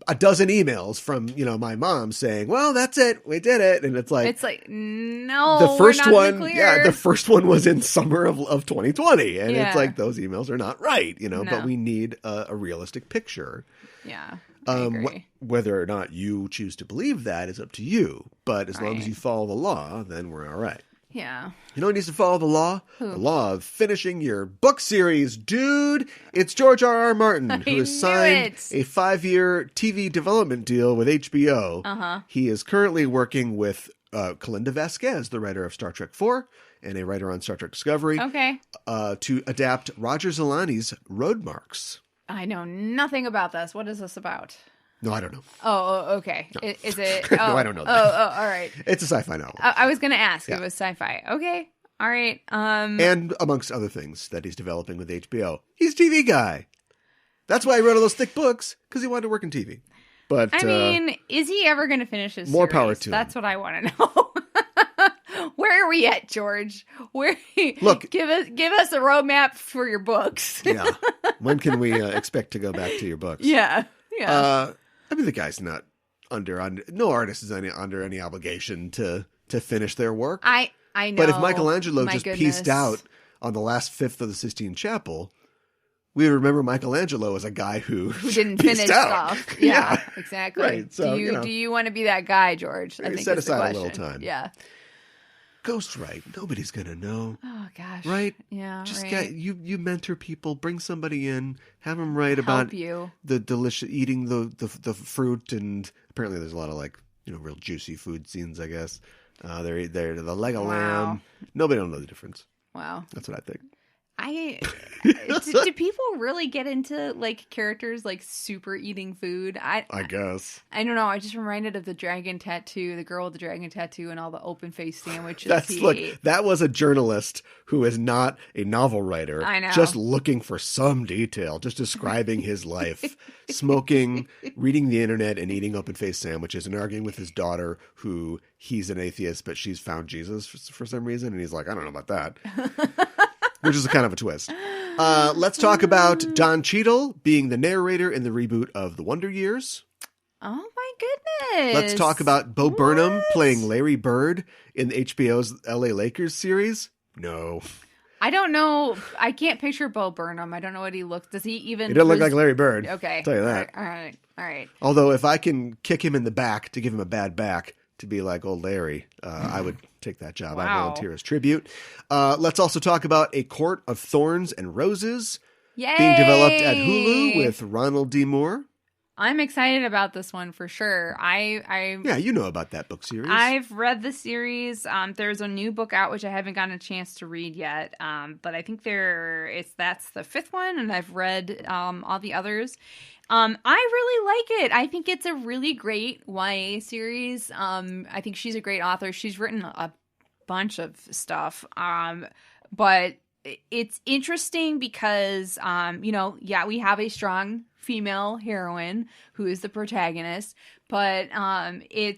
a dozen emails from, my mom saying, well, that's it. We did it. And it's like, no, the first one, the first one was in summer of 2020. And it's like, those emails are not right, No. but we need a realistic picture. Yeah. I agree. Whether or not you choose to believe that is up to you. But as long as you follow the law, then we're all right. Yeah. You know who needs to follow the law? Who? The law of finishing your book series, dude. It's George R.R. Martin, who has signed a 5-year TV development deal with HBO. Uh-huh. He is currently working with Kalinda Vasquez, the writer of Star Trek IV and a writer on Star Trek Discovery, to adapt Roger Zelazny's Road Marks. I know nothing about this. What is this about? No, I don't know. Oh, okay. No. Is it? No, I don't know that. All right. It's a sci-fi novel. I was going to ask. It was sci-fi. Okay. All right. And amongst other things that he's developing with HBO. He's a TV guy. That's why he wrote all those thick books, because he wanted to work in TV. But I mean, is he ever going to finish his more series? Power to him. That's what I want to know. Where are we at, George? Look, give us a roadmap for your books. Yeah. When can we expect to go back to your books? Yeah. I mean, the guy's not no artist is under any obligation to finish their work. I know. But if Michelangelo pieced out on the last fifth of the Sistine Chapel, we remember Michelangelo as a guy who didn't finish stuff. Yeah, exactly. Right. So, do you want to be that guy, George? I think set is aside the a little time. Yeah. Ghostwrite. Nobody's gonna know. Oh gosh. Right? Yeah. Just right. you mentor people. Bring somebody in. Have them write about the delicious eating the fruit, and apparently there's a lot of real juicy food scenes. I guess they're the leg of lamb. Nobody will know the difference. Wow. That's what I think. Do people really get into characters super eating food? I guess. I don't know. I just reminded of the dragon tattoo, the girl with the dragon tattoo, and all the open face sandwiches. That was a journalist who is not a novel writer. I know. Just looking for some detail, just describing his life, smoking, reading the internet, and eating open face sandwiches, and arguing with his daughter, who he's an atheist, but she's found Jesus for some reason, and he's like, I don't know about that. Which is a kind of a twist. Let's talk about Don Cheadle being the narrator in the reboot of The Wonder Years. Oh my goodness. Let's talk about Bo Burnham playing Larry Bird in HBO's LA Lakers series. No. I don't know. I can't picture Bo Burnham. I don't know what he looks. Does he even... He doesn't look like Larry Bird. Okay. I'll tell you that. All right. Although if I can kick him in the back to give him a bad back to be like old Larry, I would take that job. Wow. I volunteer as tribute. Let's also talk about A Court of Thorns and Roses. Yay! Being developed at Hulu with Ronald D. Moore. I'm excited about this one for sure. Yeah, you know about that book series. I've read the series. There's a new book out which I haven't gotten a chance to read yet. But I think that's the fifth one, and I've read all the others. I really like it. I think it's a really great YA series. I think she's a great author. She's written a bunch of stuff. But it's interesting because, we have a strong female heroine who is the protagonist, but you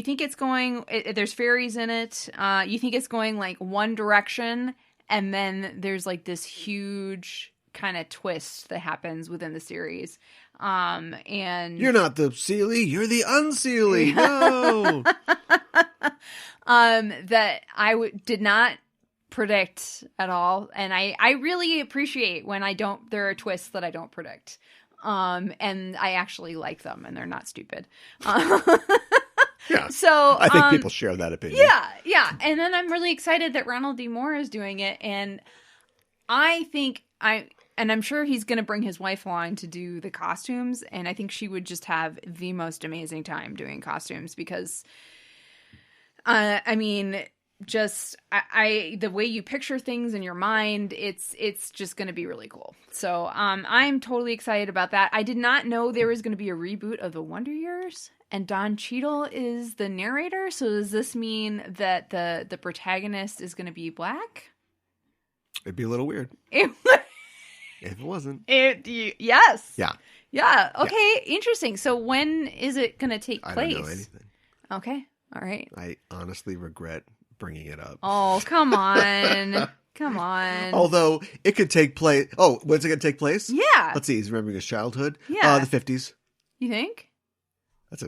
think it's going, there's fairies in it. You think it's going one direction, and then there's this huge kind of twist that happens within the series. And you're not the Seelie, you're the unseelie. No. That I did not predict at all. And I really appreciate when there are twists that I don't predict. And I actually like them and they're not stupid. Yeah. So I think people share that opinion. Yeah. And then I'm really excited that Ronald D. Moore is doing it. And I'm sure he's going to bring his wife along to do the costumes. And I think she would just have the most amazing time doing costumes because, the way you picture things in your mind, it's just going to be really cool. So I'm totally excited about that. I did not know there was going to be a reboot of The Wonder Years. And Don Cheadle is the narrator. So does this mean that the protagonist is going to be black? It'd be a little weird. If it wasn't. Yes. Yeah. Yeah. Okay. Yeah. Interesting. So when is it going to take place? I don't know anything. Okay. All right. I honestly regret bringing it up. Oh, come on. Come on. Although it could take place. Oh, when's it going to take place? Yeah. Let's see. He's remembering his childhood. Yeah. The 50s. You think? That's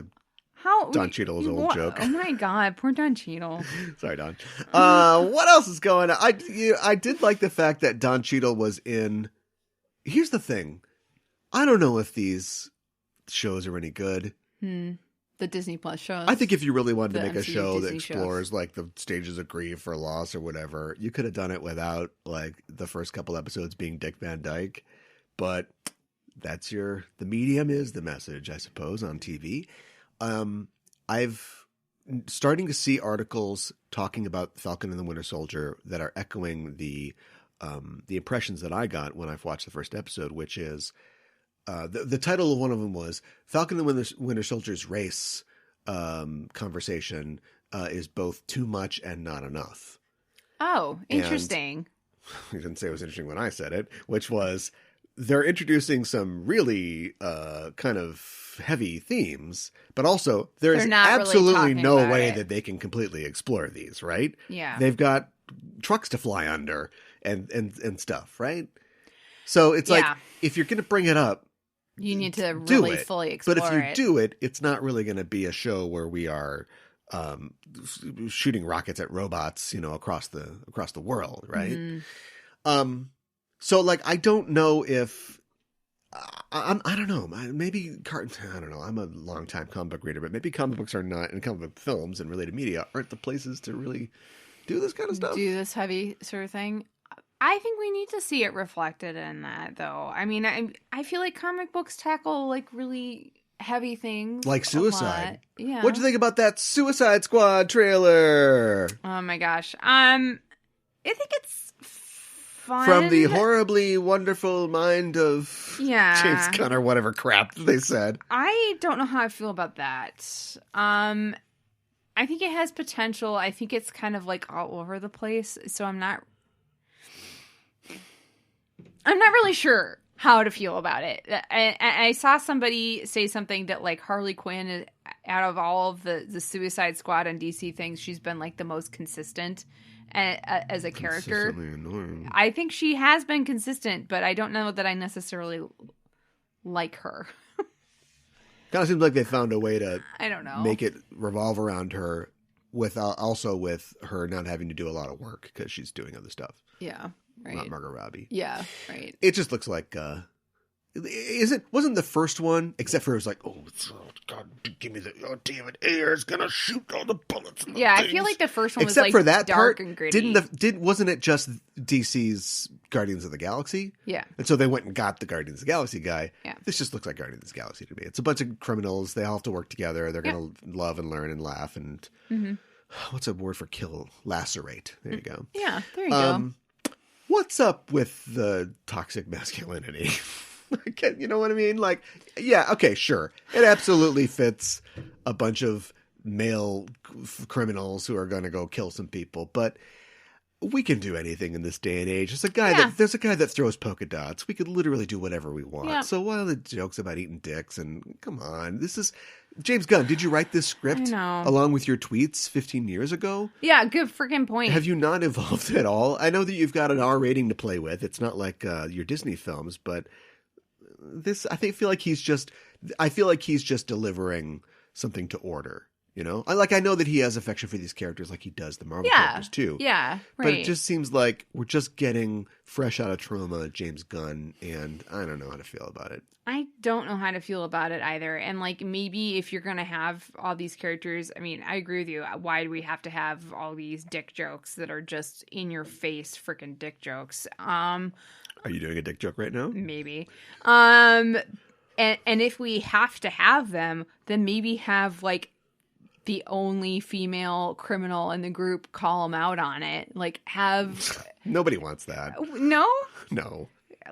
Don Cheadle's old joke. Oh my God, poor Don Cheadle. Sorry, Don. What else is going on? I did like the fact that Don Cheadle was in. Here's the thing. I don't know if these shows are any good. The Disney Plus shows. I think if you really wanted to make a show Disney that explores like the stages of grief or loss or whatever, you could have done it without like the first couple episodes being Dick Van Dyke. But that's the medium is the message, I suppose, on TV. I've starting to see articles talking about Falcon and the Winter Soldier that are echoing the impressions that I got when I've watched the first episode, which is the title of one of them was Falcon and the Winter Soldier's race conversation is both too much and not enough. Oh, interesting. And you didn't say it was interesting when I said it, which was they're introducing some really kind of heavy themes, but also there's absolutely no way that they can completely explore these, right? Yeah. They've got trucks to fly under and stuff, right? So it's like, if you're going to bring it up, you need to really fully explore it. But if you do it, it's not really going to be a show where we are shooting rockets at robots, across the world, right? Mm-hmm. So, like, I don't know if I don't know. Maybe I don't know. I'm a long-time comic book reader, but maybe comic books are not, and comic book films and related media aren't the places to really do this kind of stuff. Do this heavy sort of thing. I think we need to see it reflected in that, though. I mean, I feel like comic books tackle like really heavy things, like suicide. Yeah. What'd you think about that Suicide Squad trailer? Oh my gosh. I think it's fun. From the horribly wonderful mind of James Gunn or whatever crap they said. I don't know how I feel about that. I think it has potential. I think it's kind of like all over the place. So I'm not really sure how to feel about it. I saw somebody say something that like Harley Quinn, out of all of the Suicide Squad and DC things, she's been like the most consistent as a character. Annoying. I think she has been consistent, but I don't know that I necessarily like her. Kind of seems like they found a way to make it revolve around her, also with her not having to do a lot of work because she's doing other stuff. Yeah. Right. Not Margot Robbie. Yeah, right. It just looks like wasn't the first one, except for it was like, God, give me damn it, air's gonna shoot all the bullets. I feel like the first one was except like for that dark part, and gritty. Wasn't it just DC's Guardians of the Galaxy? Yeah. And so they went and got the Guardians of the Galaxy guy. Yeah. This just looks like Guardians of the Galaxy to me. It's a bunch of criminals. They all have to work together. They're gonna love and learn and laugh and what's a word for kill? Lacerate. There you go. Yeah, there you go. What's up with the toxic masculinity? You know what I mean? Like, yeah, okay, sure. It absolutely fits a bunch of male criminals who are going to go kill some people. But we can do anything in this day and age. There's a guy that throws polka dots. We could literally do whatever we want. Yeah. So why are the jokes about eating dicks? And come on, this is James Gunn. Did you write this script along with your tweets 15 years ago? Yeah, good freaking point. Have you not evolved at all? I know that you've got an R rating to play with. It's not like your Disney films, but I feel like he's just delivering something to order. You know, I know that he has affection for these characters, like he does the Marvel characters too. Yeah, right. But it just seems like we're just getting fresh out of trauma, James Gunn, and I don't know how to feel about it. I don't know how to feel about it either. And like, maybe if you're gonna have all these characters, I mean, I agree with you. Why do we have to have all these dick jokes that are just in your face, freaking dick jokes? Are you doing a dick joke right now? Maybe. And if we have to have them, then maybe have like the only female criminal in the group call him out on it. Like, have nobody wants that. No.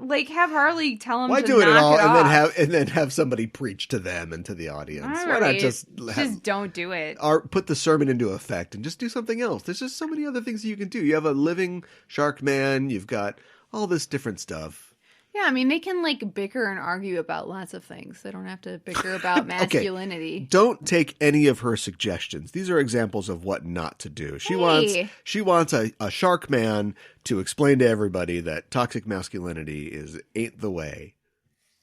Like, have Harley tell him. Why to do it at all, and then have somebody preach to them and to the audience? All Why right. not just don't do it? Or put the sermon into effect and just do something else. There's just so many other things you can do. You have a living shark man. You've got all this different stuff. Yeah, I mean, they can like bicker and argue about lots of things. They don't have to bicker about masculinity. Okay. Don't take any of her suggestions. These are examples of what not to do. She wants a shark man to explain to everybody that toxic masculinity ain't the way.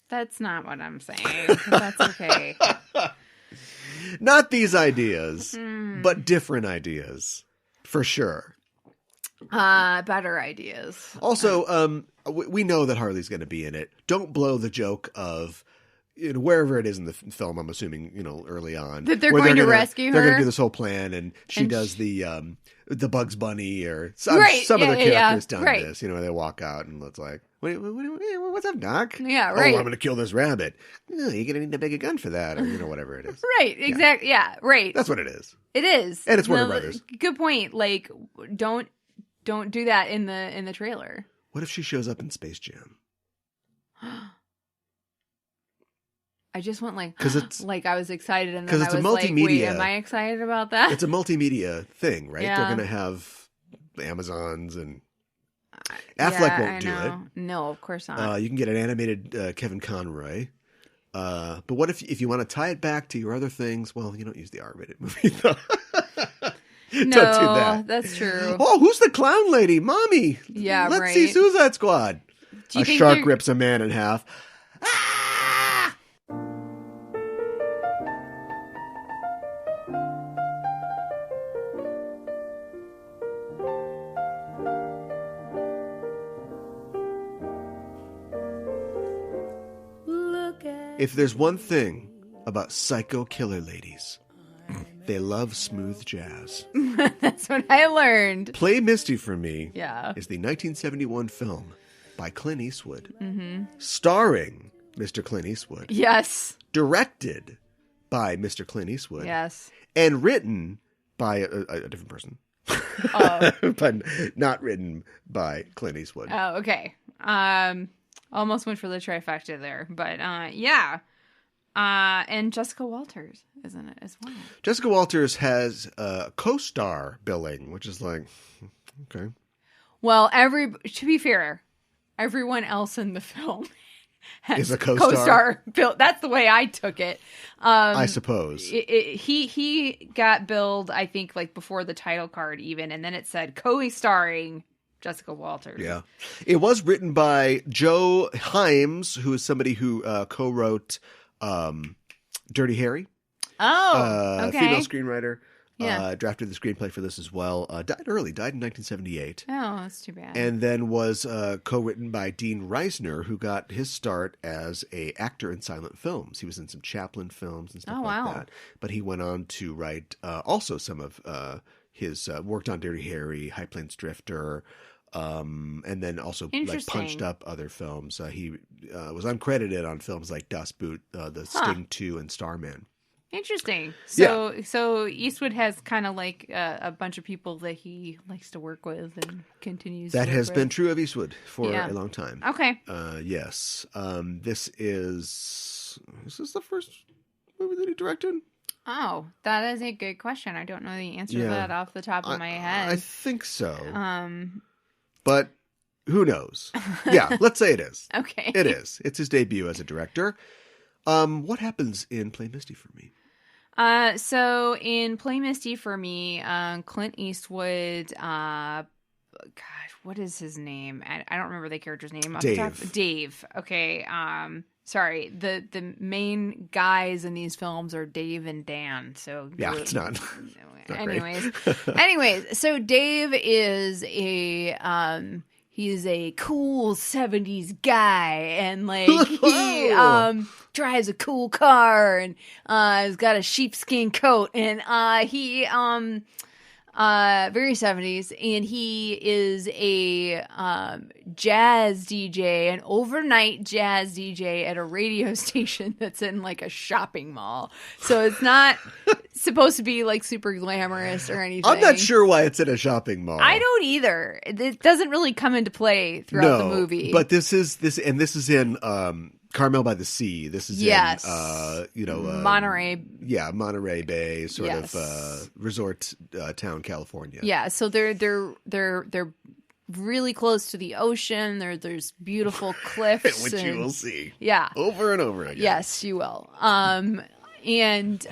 That's not what I'm saying. That's okay. Not these ideas, but different ideas, for sure. Better ideas. Also, we know that Harley's going to be in it. Don't blow the joke of wherever it is in the film. I'm assuming early on that they're going to rescue her. They're going to do this whole plan, and she does the Bugs Bunny or some of the characters done this. They walk out and it's like, what's up, Doc? Yeah, right. Oh, I'm going to kill this rabbit. You're going to need to make a gun for that, or whatever it is. Right. Exactly. Yeah. Right. That's what it is. It is, and it's Warner Brothers. Good point. Like, don't do that in the trailer. What if she shows up in Space Jam? I just went like, because it's like I was excited, and then I was multimedia. Like, wait, am I excited about that? It's a multimedia thing, right? Yeah. They're going to have Amazons, and Affleck won't do it. No, of course not. You can get an animated Kevin Conroy. But what if you want to tie it back to your other things? Well, you don't use the R-rated movie, though. No, don't do that. That's true. Oh, who's the clown lady? Mommy. Yeah, Let's see Suicide Squad. A shark rips a man in half. Ah! If there's one thing about psycho killer ladies, they love smooth jazz. That's what I learned. Play Misty for Me is the 1971 film by Clint Eastwood, starring Mr. Clint Eastwood. Yes. Directed by Mr. Clint Eastwood. Yes. And written by a different person. But not written by Clint Eastwood. Oh, okay. Almost went for the trifecta there. But yeah. And Jessica Walters is in it as well. Jessica Walters has co-star billing, which is like, okay. Well, to be fair, everyone else in the film is a co-star. Bill. That's the way I took it. I suppose he got billed, I think, like before the title card even, and then it said co-starring Jessica Walters. Yeah, it was written by Joe Hyams, who is somebody who co-wrote Dirty Harry. Oh, okay. Female screenwriter. Yeah. Drafted the screenplay for this as well. Died in 1978. Oh, that's too bad. And then was co-written by Dean Reisner, who got his start as a actor in silent films. He was in some Chaplin films and stuff like that. But he went on to write also some of his worked on Dirty Harry, High Plains Drifter, and then also like punched up other films. He was uncredited on films like Das Boot, The Sting 2, and Starman. Interesting. So Eastwood has kind of like a bunch of people that he likes to work with and continues. That to has work been with. true of Eastwood for a long time. Okay. Yes. Is this the first movie that he directed? Oh, that is a good question. I don't know the answer to that off the top of my head. I think so. But who knows? Yeah, let's say it is. Okay. It is. It's his debut as a director. What happens in Play Misty for me? So in Play Misty for me, Clint Eastwood, gosh, what is his name? I don't remember the character's name. Dave. Okay. Sorry. The main guys in these films are Dave and Dan. So yeah, it's not. Anyways, so Dave is he's a cool 70s guy, and like he drives a cool car, and he's got a sheepskin coat, and he very 70s, and he is a jazz DJ, an overnight jazz DJ at a radio station that's in like a shopping mall. So it's not supposed to be like super glamorous or anything. I'm not sure why it's in a shopping mall. I don't either. It doesn't really come into play throughout the movie. But this is in Carmel by the Sea. This is in Monterey. Yeah, Monterey Bay, sort of resort town, California. Yeah, so they're really close to the ocean. There's beautiful cliffs, which you will see. Yeah, over and over again. Yes, you will. And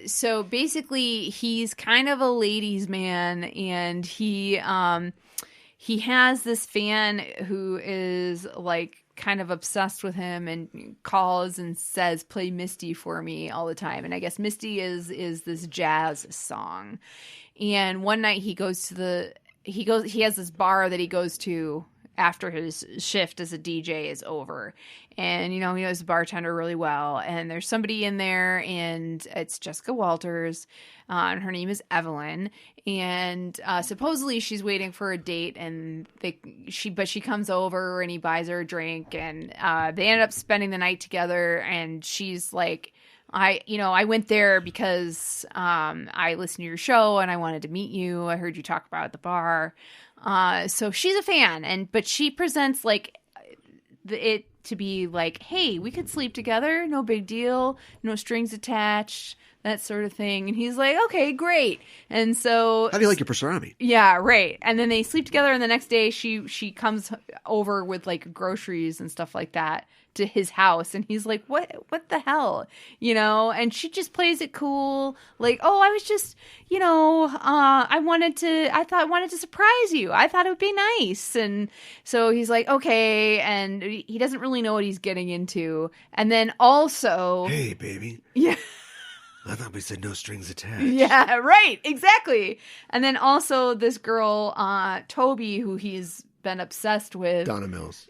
so basically, he's kind of a ladies' man, and he has this fan who is like kind of obsessed with him and calls and says, "Play Misty for me" all the time. And I guess Misty is this jazz song. And one night he has this bar that he goes to after his shift as a DJ is over. And, he knows the bartender really well. And there's somebody in there, and it's Jessica Walters. And her name is Evelyn. And supposedly she's waiting for a date, and she comes over, and he buys her a drink, and they end up spending the night together. And she's like, I went there because I listened to your show and I wanted to meet you. I heard you talk about it at the bar. So she's a fan, but she presents like it to be like, hey, we could sleep together, no big deal, no strings attached, that sort of thing. And he's like, okay, great. And so, how do you like your pastrami? Yeah, right. And then they sleep together, and the next day she comes over with like groceries and stuff like that to his house, and he's like, what the hell, and she just plays it cool, like, oh, I was just, I wanted to surprise you, I thought it would be nice. And so he's like, okay, and he doesn't really know what he's getting into. And then also, hey baby, yeah, I thought we said no strings attached. Yeah, right, exactly. And then also this girl, Toby, who he's been obsessed with, Donna Mills,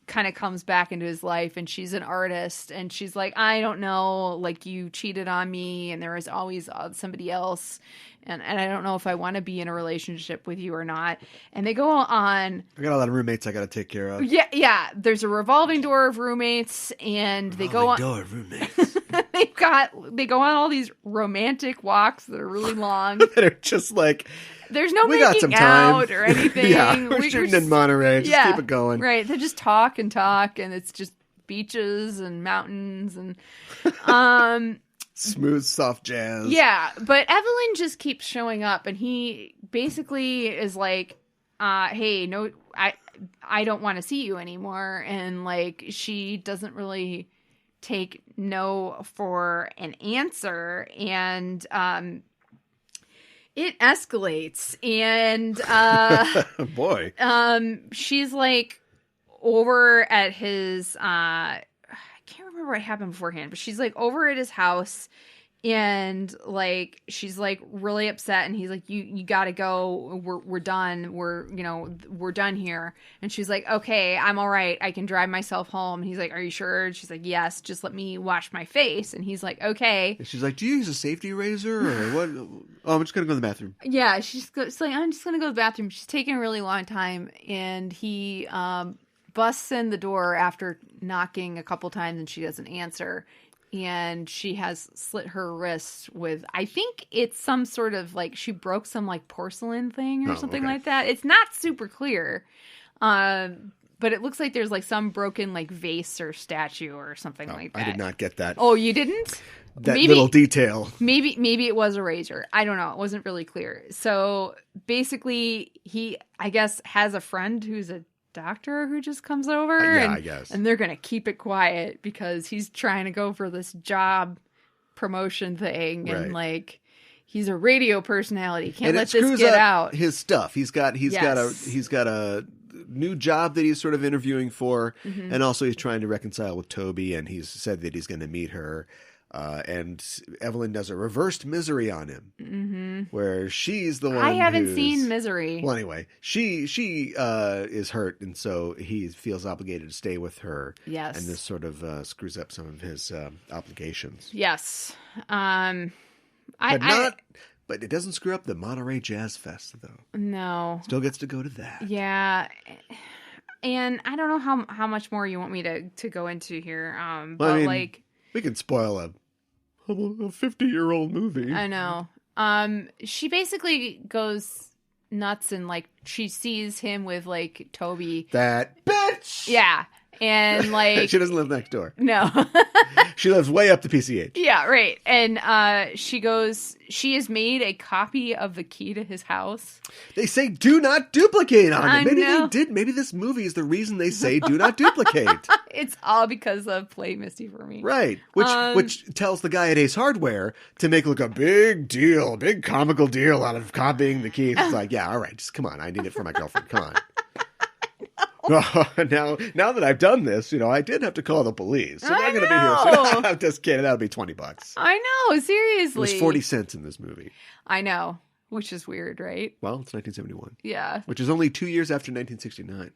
kind of comes back into his life, and she's an artist, and she's like, I don't know, like, you cheated on me, and there is always somebody else, and I don't know if I want to be in a relationship with you or not. And they go on. I got a lot of roommates I got to take care of. Yeah. There's a revolving door of roommates, and they go on. Door of roommates. They go on all these romantic walks that are really long. That are just like, there's no making out or anything. Yeah, we're shooting in Monterey. Just keep it going. Right. They just talk, and it's just beaches and mountains and smooth, soft jazz. Yeah, but Evelyn just keeps showing up, and he basically is like, hey, no, I don't want to see you anymore. And like, she doesn't really take no for an answer, and it escalates, and boy, she's like over at his I can't remember what happened beforehand, but she's like over at his house, and like she's like really upset, and he's like, you gotta go, we're done, we're done here. And she's like, okay, I'm all right, I can drive myself home. And he's like, are you sure? And she's like, yes, just let me wash my face. And he's like, okay. And she's like, do you use a safety razor or what? Oh, I'm just gonna go to the bathroom. Yeah, she's like, I'm just gonna go to the bathroom. She's taking a really long time, and he busts in the door after knocking a couple times, and she doesn't answer. And she has slit her wrist with, I think it's some sort of like, she broke some like porcelain thing or something like that. It's not super clear. but it looks like there's like some broken like vase or statue or something like that. I did not get that. Oh, you didn't? That little detail. Maybe it was a razor. I don't know. It wasn't really clear. So basically, he, I guess, has a friend who's a doctor who just comes over. I guess. And they're going to keep it quiet because he's trying to go for this job promotion thing. Right. And like, he's a radio personality. Can't and let this get out. His stuff. He's got a new job that he's sort of interviewing for, and also he's trying to reconcile with Toby, and he's said that he's going to meet her. And Evelyn does a reversed Misery on him, where she's the one. I haven't seen Misery. Well, anyway, she is hurt, and so he feels obligated to stay with her. Yes, and this sort of screws up some of his obligations. Yes, But it doesn't screw up the Monterey Jazz Fest, though. No, still gets to go to that. Yeah. And I don't know how much more you want me to go into here. Well, I mean, like, we could spoil a 50-year-old movie. I know. She basically goes nuts and like she sees him with like Toby. That bitch. Yeah. And like she doesn't live next door. No. She lives way up the PCH. Yeah, right. And she has made a copy of the key to his house. They say do not duplicate on it. Maybe they did. Maybe this movie is the reason they say do not duplicate. It's all because of Play Misty for Me. Right. Which tells the guy at Ace Hardware to make look a big deal, big comical deal out of copying the keys. It's like, yeah, all right, just come on. I need it for my girlfriend. Come on. Now that I've done this, I did have to call the police. So they're going to be here. So I'm just kidding. That'll be $20. I know, seriously. It was 40 cents in this movie. I know, which is weird, right? Well, it's 1971. Yeah. Which is only 2 years after 1969.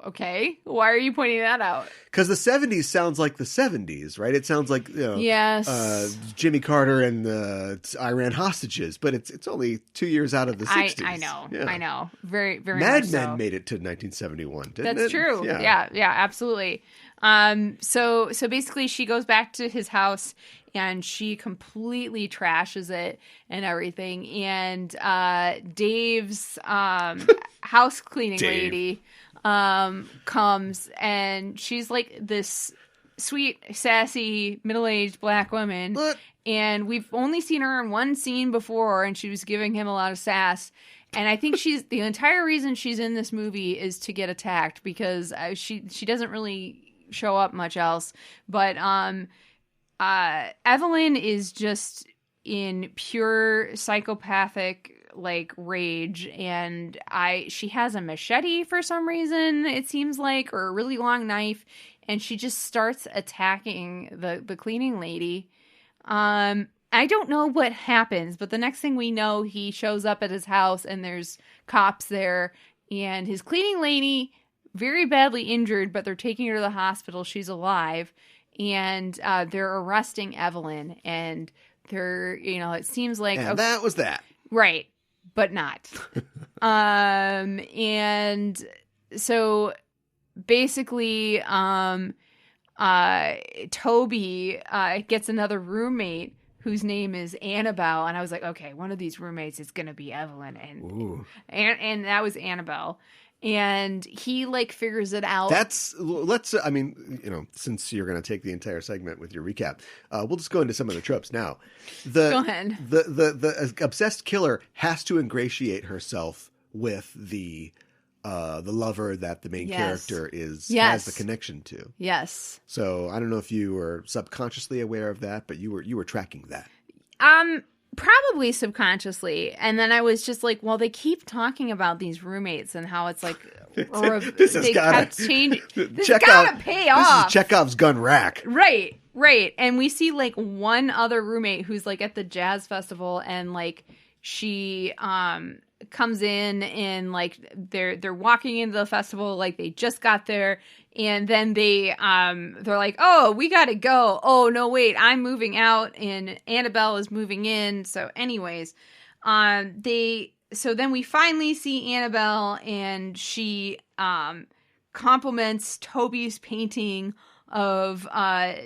Okay. Why are you pointing that out? Because the 70s sounds like the 70s, right? It sounds like yes, Jimmy Carter and the Iran hostages, but it's only 2 years out of the 60s. I know. Yeah. I know. Very, very Mad much Men so. made it to 1971, didn't it? That's true. Yeah, absolutely. So basically she goes back to his house and she completely trashes it and everything. And Dave's house cleaning lady comes and she's like this sweet, sassy, middle-aged black woman. What? And we've only seen her in one scene before and she was giving him a lot of sass. And I think she's the entire reason she's in this movie is to get attacked because she doesn't really show up much else. But Evelyn is just in pure psychopathic like rage, and she has a machete for some reason, it seems like, or a really long knife, and she just starts attacking the cleaning lady. I don't know what happens, but the next thing we know, he shows up at his house and there's cops there, and his cleaning lady very badly injured, but they're taking her to the hospital. She's alive, and they're arresting Evelyn, and they're, it seems like that was that. Right. But not. And so basically, Toby gets another roommate whose name is Annabelle, and I was like, okay, one of these roommates is gonna be Evelyn, and that was Annabelle. And he like figures it out. Since you're going to take the entire segment with your recap, we'll just go into some of the tropes now. Go ahead. The obsessed killer has to ingratiate herself with the lover that the main character has the connection to. Yes. So I don't know if you were subconsciously aware of that, but you were tracking that. Probably subconsciously. And then I was just like, well, they keep talking about these roommates and how it's like, this has got to change. This has got to pay off. This is Chekhov's gun rack. Right. And we see like one other roommate who's like at the jazz festival, and like she comes in and like they're walking into the festival, like they just got there, and then they're like, oh, we gotta go. Oh no, wait, I'm moving out and Annabelle is moving in. So anyways, so then we finally see Annabelle, and she compliments Toby's painting of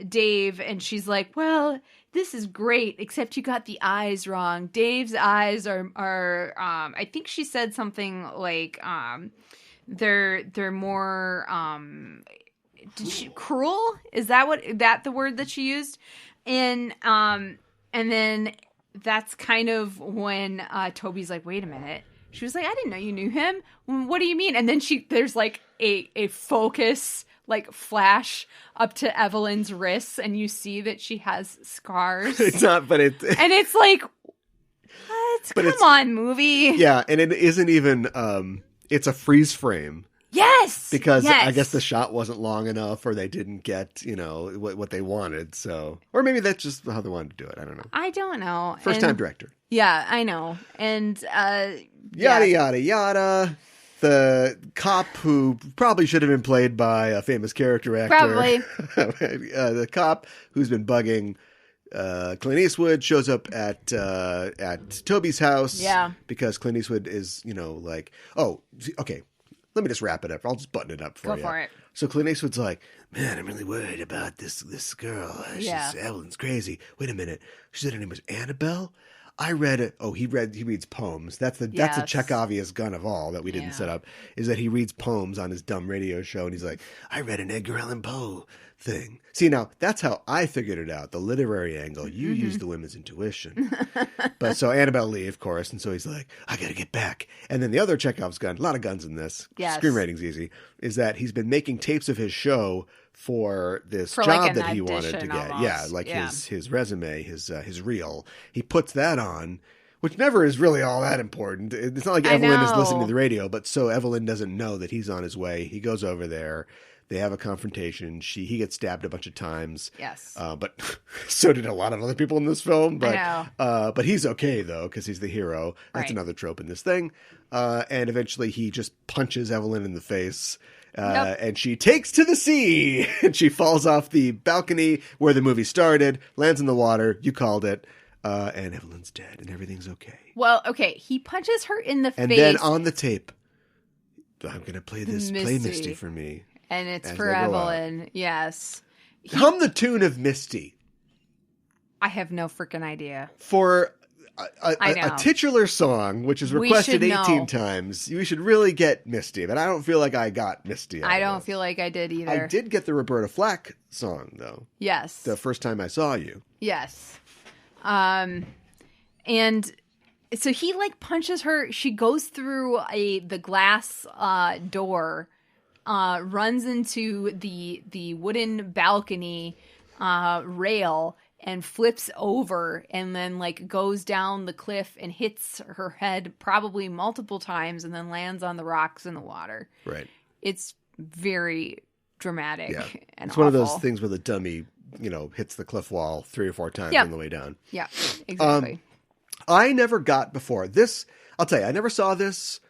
Dave, and she's like, well, this is great, except you got the eyes wrong. Dave's eyes are I think she said something like they're more cruel. Is that the word that she used? And then that's kind of when Toby's like, wait a minute. She was like, I didn't know you knew him. What do you mean? And then there's like a focus, like flash up to Evelyn's wrists, and you see that she has scars. It's not, but and it's like, what? Come on, movie. Yeah, and it isn't even. It's a freeze frame. Yes, because I guess the shot wasn't long enough, or they didn't get what they wanted. So, or maybe that's just how they wanted to do it. I don't know. I don't know. First time director. Yeah, I know. And yada yada yada. The cop who probably should have been played by a famous character actor. Probably. The cop who's been bugging Clint Eastwood shows up at Toby's house. Yeah. Because Clint Eastwood is, like, oh, okay, let me just wrap it up. I'll just button it up for you. Go for it. So Clint Eastwood's like, man, I'm really worried about this girl. Evelyn's crazy. Wait a minute. She said her name was Annabelle? I read it. Oh, he reads poems. That's the Chekhoviest gun of all that we didn't set up, is that he reads poems on his dumb radio show. And he's like, I read an Edgar Allan Poe thing. See, now that's how I figured it out. The literary angle. You use the women's intuition. But so Annabelle Lee, of course. And so he's like, I got to get back. And then the other Chekhov's gun, a lot of guns in this. Yes. Screenwriting's easy. Is that he's been making tapes of his show for this job that he wanted to get. Almost. Yeah, like his resume, his reel. He puts that on, which never is really all that important. It's not like Evelyn is listening to the radio, but so Evelyn doesn't know that he's on his way. He goes over there. They have a confrontation. He gets stabbed a bunch of times. Yes. But so did a lot of other people in this film. But I know. But he's okay, though, because he's the hero. That's another trope in this thing. And eventually he just punches Evelyn in the face. And she takes to the sea, and she falls off the balcony where the movie started, lands in the water. You called it. And Evelyn's dead, and everything's okay. Well, okay. He punches her in the face. And then on the tape, I'm going to play this. Play Misty for me. And it's for Evelyn. Yes. Hum the tune of Misty. I have no freaking idea. For a titular song, which is requested 18 times, you should really get Misty. But I don't feel like I got Misty. I don't feel like I did either. I did get the Roberta Flack song, though. Yes. The First Time I Saw You. Yes. And so he punches her. She goes through the glass door, runs into the wooden balcony rail, and flips over, and then goes down the cliff and hits her head probably multiple times, and then lands on the rocks in the water. Right. It's very dramatic. Yeah. And it's one of those things where the dummy, hits the cliff wall 3 or 4 times on the way down. Yeah, exactly. I never got before this. I'll tell you, I never saw this.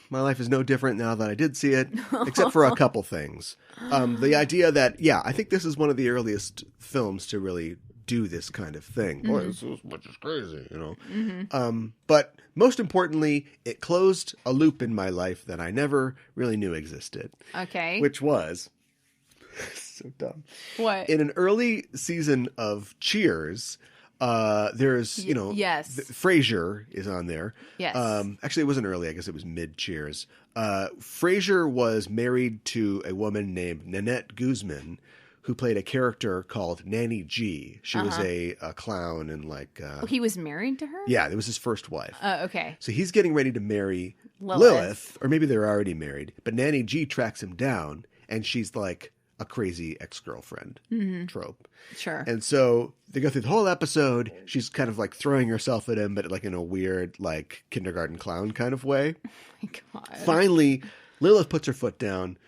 My life is no different now that I did see it, except for a couple things. The idea that, I think this is one of the earliest films to really do this kind of thing. Boy, this is crazy, But most importantly, it closed a loop in my life that I never really knew existed. Okay. Which was, so dumb. What? In an early season of Cheers, there's, yes. Frasier is on there. Yes. Actually, it wasn't early. I guess it was mid Cheers. Frasier was married to a woman named Nanette Guzman, who played a character called Nanny G. She was a clown and he was married to her? Yeah, it was his first wife. Okay. So he's getting ready to marry Lilith, or maybe they're already married. But Nanny G tracks him down, and she's like a crazy ex-girlfriend trope. Sure. And so they go through the whole episode. She's kind of throwing herself at him, but in a weird, kindergarten clown kind of way. Oh my God. Finally, Lilith puts her foot down,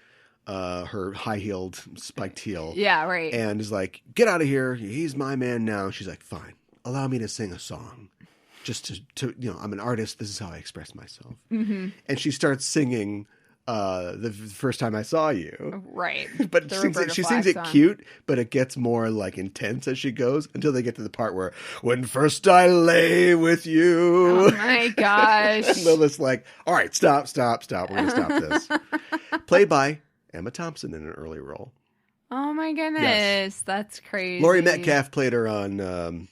her high-heeled, spiked heel. Yeah, right. And is like, get out of here. He's my man now. She's like, fine. Allow me to sing a song. Just to I'm an artist. This is how I express myself. Mm-hmm. And she starts singing the First Time I Saw You. Right. But she sings it cute, but it gets more intense as she goes until they get to the part where, when first I lay with you. Oh my gosh. And Lilith's like, all right, stop. We're going to stop this. Played by Emma Thompson in an early role. Oh my goodness. Yes. That's crazy. Laurie Metcalf played her on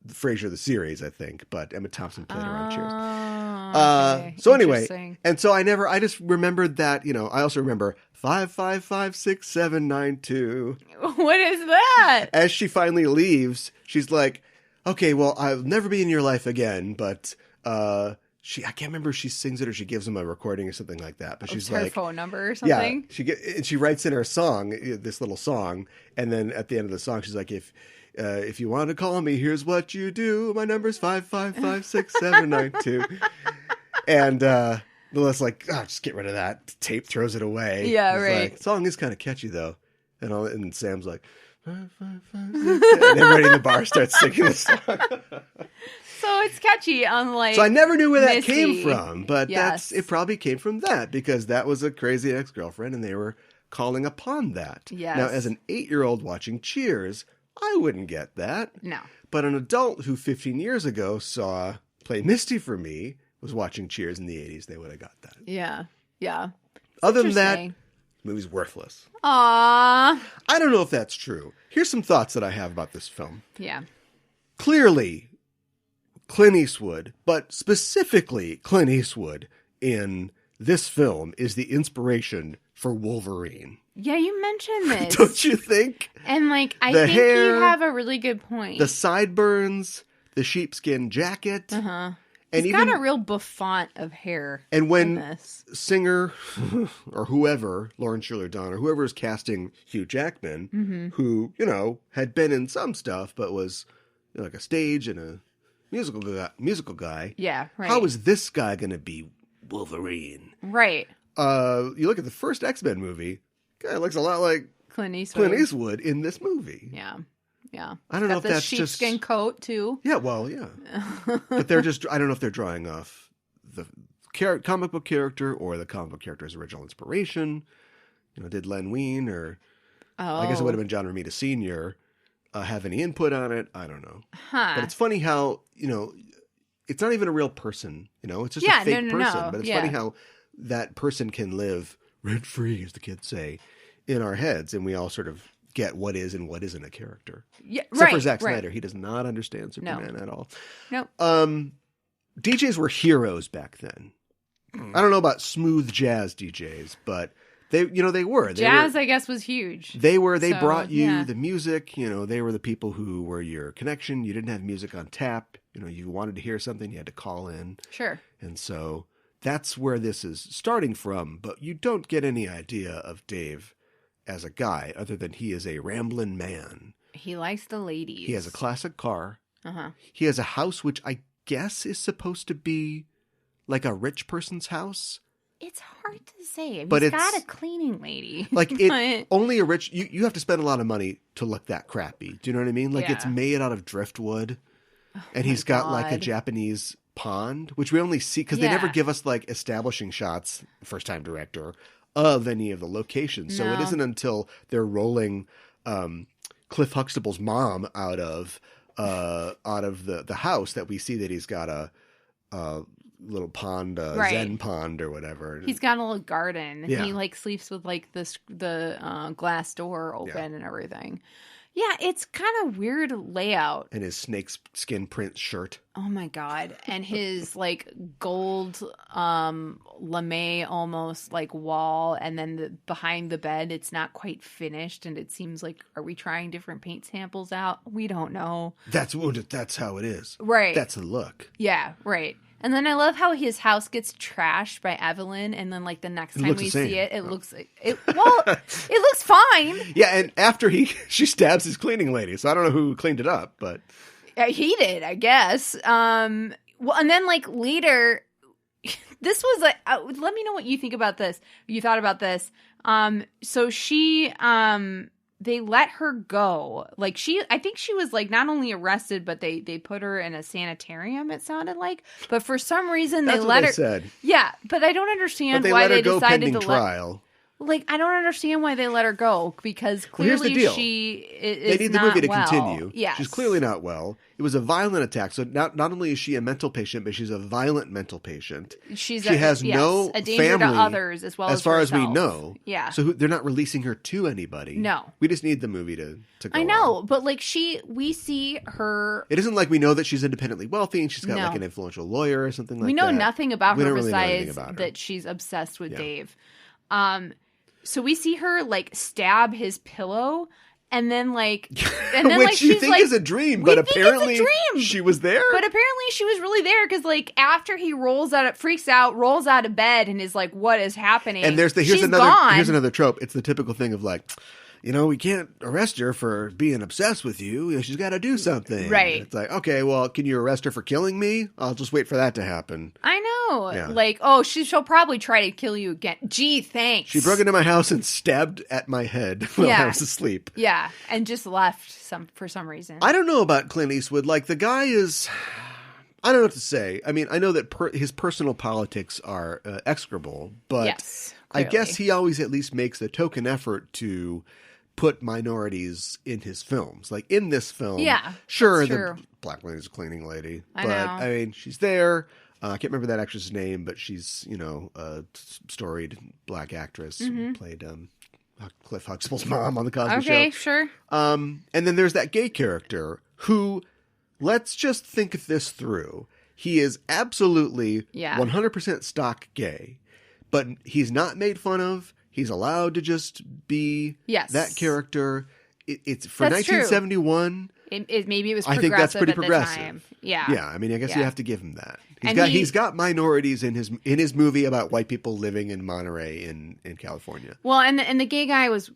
Frasier the series, I think, but Emma Thompson played her on Cheers. Okay. So anyway, and so I just remembered that, I also remember 5556792. What is that? As she finally leaves, she's like, okay, well, I'll never be in your life again, but, I can't remember if she sings it or she gives him a recording or something like that. But she's her like, phone number or something. Yeah, she writes in her song, this little song, and then at the end of the song, she's like, if you want to call me, here's what you do. My number's 5556792. And Lila's like, just get rid of that. Tape throws it away. Yeah, He's right. Like, song is kind of catchy though, and Sam's like, 55567, and everybody in the bar starts singing the song. So it's catchy, unlike So I never knew where that Misty. came from, but Yes. it probably came from that, because that was a crazy ex-girlfriend and they were calling upon that. Yes. Now, as an 8-year-old watching Cheers, I wouldn't get that. No. But an adult who 15 years ago saw Play Misty for Me, was watching Cheers in the 80s, they would have got that. Yeah. Yeah. Other than that, the movie's worthless. Aww. I don't know if that's true. Here's some thoughts that I have about this film. Yeah. Clearly, Clint Eastwood, but specifically Clint Eastwood in this film is the inspiration for Wolverine. Yeah, you mentioned this. Don't you think? And I The think hair, you have a really good point. The sideburns, the sheepskin jacket. Uh-huh. And He's got a real bouffant of hair. And when Singer or whoever, Lauren Schuler Donner, whoever is casting Hugh Jackman, who, had been in some stuff, but was like a stage and a musical guy. Yeah, right. How is this guy going to be Wolverine? Right. You look at the first X-Men movie, guy looks a lot like Clint Eastwood in this movie. Yeah. Yeah. I don't know if that's just sheepskin coat too. Yeah, well, yeah. But they're just, I don't know if they're drawing off the comic book character or the comic book character's original inspiration. Did Len Wein or I guess it would have been John Romita Sr. Have any input on it? I don't know. Huh. But it's funny how, it's not even a real person, it's just a fake person. But it's funny how that person can live rent-free, as the kids say, in our heads, and we all sort of get what is and what isn't a character. Yeah, Except for Zack Snyder. He does not understand Superman at all. No. DJs were heroes back then. I don't know about smooth jazz DJs, but they were. Jazz, I guess, was huge. They brought you the music, they were the people who were your connection. You didn't have music on tap. You wanted to hear something, you had to call in. Sure. And so that's where this is starting from, but you don't get any idea of Dave as a guy other than he is a rambling man. He likes the ladies. He has a classic car. Uh-huh. He has a house which I guess is supposed to be like a rich person's house. It's hard to say. But he's got a cleaning lady. Like only a rich, you have to spend a lot of money to look that crappy. Do you know what I mean? Like it's made out of driftwood and he's got like a Japanese pond, which we only see because they never give us like establishing shots, first time director, of any of the locations. So it isn't until they're rolling Cliff Huxtable's mom out of the house that we see that he's got a little pond, Zen pond or whatever. He's got a little garden. Yeah. He sleeps with the glass door open and everything. Yeah, it's kind of weird layout. And his snakeskin print shirt. Oh my God. And his gold lame almost wall, and then behind the bed it's not quite finished, and it seems like, are we trying different paint samples out? We don't know. That's how it is. Right. That's the look. Yeah, right. And then I love how his house gets trashed by Evelyn, and then the next time we see it, it looks it looks fine. Yeah, and after she stabs his cleaning lady, so I don't know who cleaned it up, but he did, I guess. Well, and then later, this was let me know what you think about this. You thought about this. So she they let her go. I think she was not only arrested, but they put her in a sanitarium, it sounded like. But for some reason they let her. Said. Yeah, but I don't understand why they let her go decided pending to trial. Like, I don't understand why they let her go, because clearly she is they need the movie to continue. Yes. She's clearly not well. It was a violent attack. So not only is she a mental patient, but she's a violent mental patient. She has no a danger family to others as well as far herself. as we know. Yeah. So they're not releasing her to anybody. No. We just need the movie to go I know, on. but like we see her. It isn't like we know that she's independently wealthy and she's got like an influential lawyer or something like that. We know nothing about her really besides that she's obsessed with Dave. So we see her like stab his pillow, and then like, which you think is a dream, but apparently she was there. But apparently she was really there, because like after he freaks out, rolls out of bed, and is like, "What is happening?" And here's another trope. It's the typical thing of like, we can't arrest her for being obsessed with you. She's got to do something. Right. It's like, okay, well, can you arrest her for killing me? I'll just wait for that to happen. I know. Yeah. Like, she'll probably try to kill you again. Gee, thanks. She broke into my house and stabbed at my head while I was asleep. Yeah, and just left for some reason. I don't know about Clint Eastwood. Like, the guy is... I don't know what to say. I mean, I know that his personal politics are execrable, but yes, I guess he always at least makes the token effort to put minorities in his films. Like in this film, sure, the black lady's a cleaning lady, I mean, she's there. I can't remember that actress's name, but she's, a storied black actress who played Cliff Huxtable's mom on the Cosby Show. Okay, sure. And then there's that gay character who, let's just think this through. He is absolutely 100% stock gay, but he's not made fun of. He's allowed to just be that character. It's for 1971. Maybe it was. I think that's pretty progressive. The time. Yeah. Yeah. I mean, I guess you have to give him that. He's got minorities in his movie about white people living in Monterey in California. Well, and the gay guy was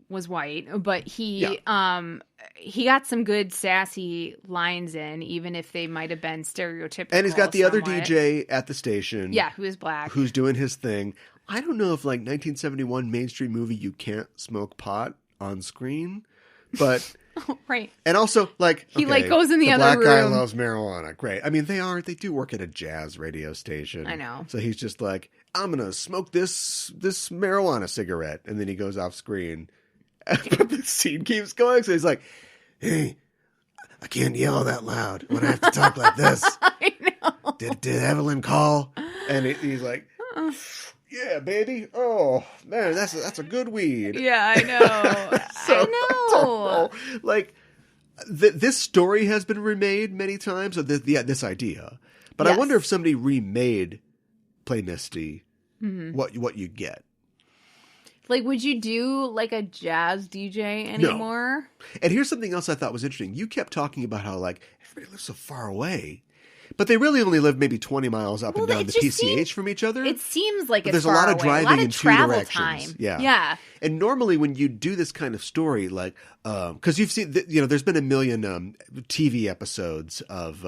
white, but he got some good sassy lines in, even if they might have been stereotypical. And he's got the other DJ at the station. Yeah, who is black, who's doing his thing. I don't know if, like, 1971 mainstream movie, you can't smoke pot on screen, but... Right. And also, like... He, goes in the other room. The black guy loves marijuana. Great. I mean, they do work at a jazz radio station. I know. So he's just like, I'm going to smoke this marijuana cigarette. And then he goes off screen. But the scene keeps going. So he's like, hey, I can't yell that loud when I have to talk like this. I know. Did Evelyn call? And he's like... Yeah, baby. Oh, man, that's a good weed. Yeah, I know. I know. Like, this story has been remade many times, or this idea. But I wonder if somebody remade Play Misty, what you get. Like, would you do, like, a jazz DJ anymore? No. And here's something else I thought was interesting. You kept talking about how, like, everybody lives so far away. But they really only live maybe 20 miles up and down the PCH from each other. It seems like there's a lot of driving in two directions. Time. Yeah. And normally when you do this kind of story, like, because you've seen, there's been a million TV episodes of,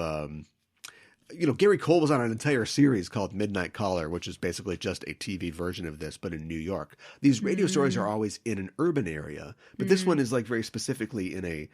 Gary Cole was on an entire series called Midnight Caller, which is basically just a TV version of this, but in New York. These radio stories are always in an urban area, but this one is like very specifically in a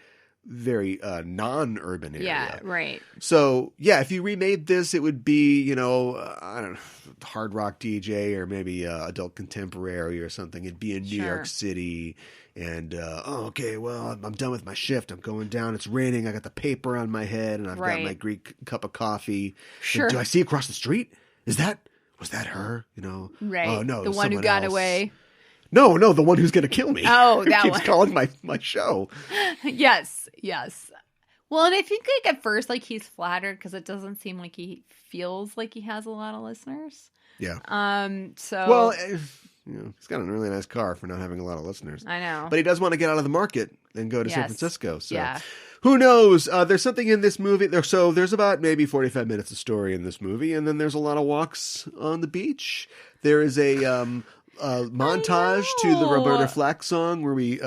very non-urban area. Yeah, right. So, yeah, if you remade this, it would be, I don't know, hard rock DJ or maybe adult contemporary or something. It'd be in New York City. And, okay, well, I'm done with my shift. I'm going down. It's raining. I got the paper on my head and I've got my Greek cup of coffee. Sure. Do I see across the street? Was that her? Right. Oh, no. The one who got away. No, the one who's going to kill me. Oh, that keeps one. calling my show. Yes. Well, and I think, like, at first, like, he's flattered because it doesn't seem like he feels like he has a lot of listeners. Yeah. So. Well, he's got a really nice car for not having a lot of listeners. I know. But he does want to get out of the market and go to San Francisco. So who knows? There's something in this movie. So there's about maybe 45 minutes of story in this movie. And then there's a lot of walks on the beach. There is a montage to the Roberta Flack song where we,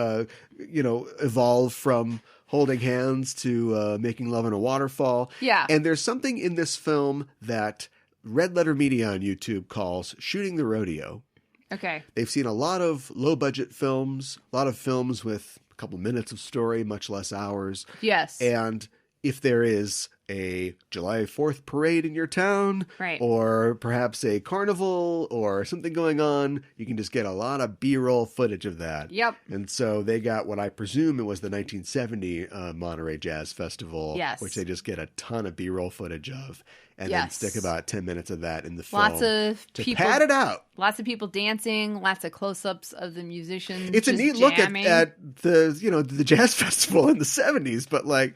evolve from holding hands to making love in a waterfall. Yeah. And there's something in this film that Red Letter Media on YouTube calls shooting the rodeo. Okay. They've seen a lot of low-budget films, a lot of films with a couple minutes of story, much less hours. Yes. And if there is a July 4th parade in your town, right, or perhaps a carnival or something going on, you can just get a lot of B-roll footage of that. Yep. And so they got what I presume it was the 1970 Monterey Jazz Festival, yes, which they just get a ton of B-roll footage of, and yes, then stick about 10 minutes of that in the film. Lots of to people, pad it out. Lots of people dancing, lots of close-ups of the musicians. It's a neat jamming. look at the the jazz festival in the 70s, but like,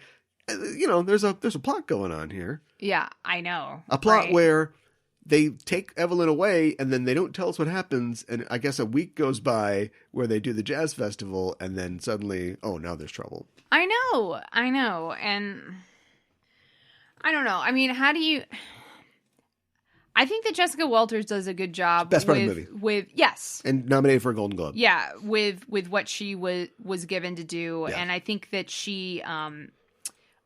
there's a plot going on here. Yeah, I know. A plot where they take Evelyn away and then they don't tell us what happens. And I guess a week goes by where they do the jazz festival and then suddenly, oh, now there's trouble. I know. And I don't know. I mean, how do you... I think that Jessica Walters does a good job. Best part of the movie. Yes. And nominated for a Golden Globe. Yeah, with what she was given to do. Yeah. And I think that she...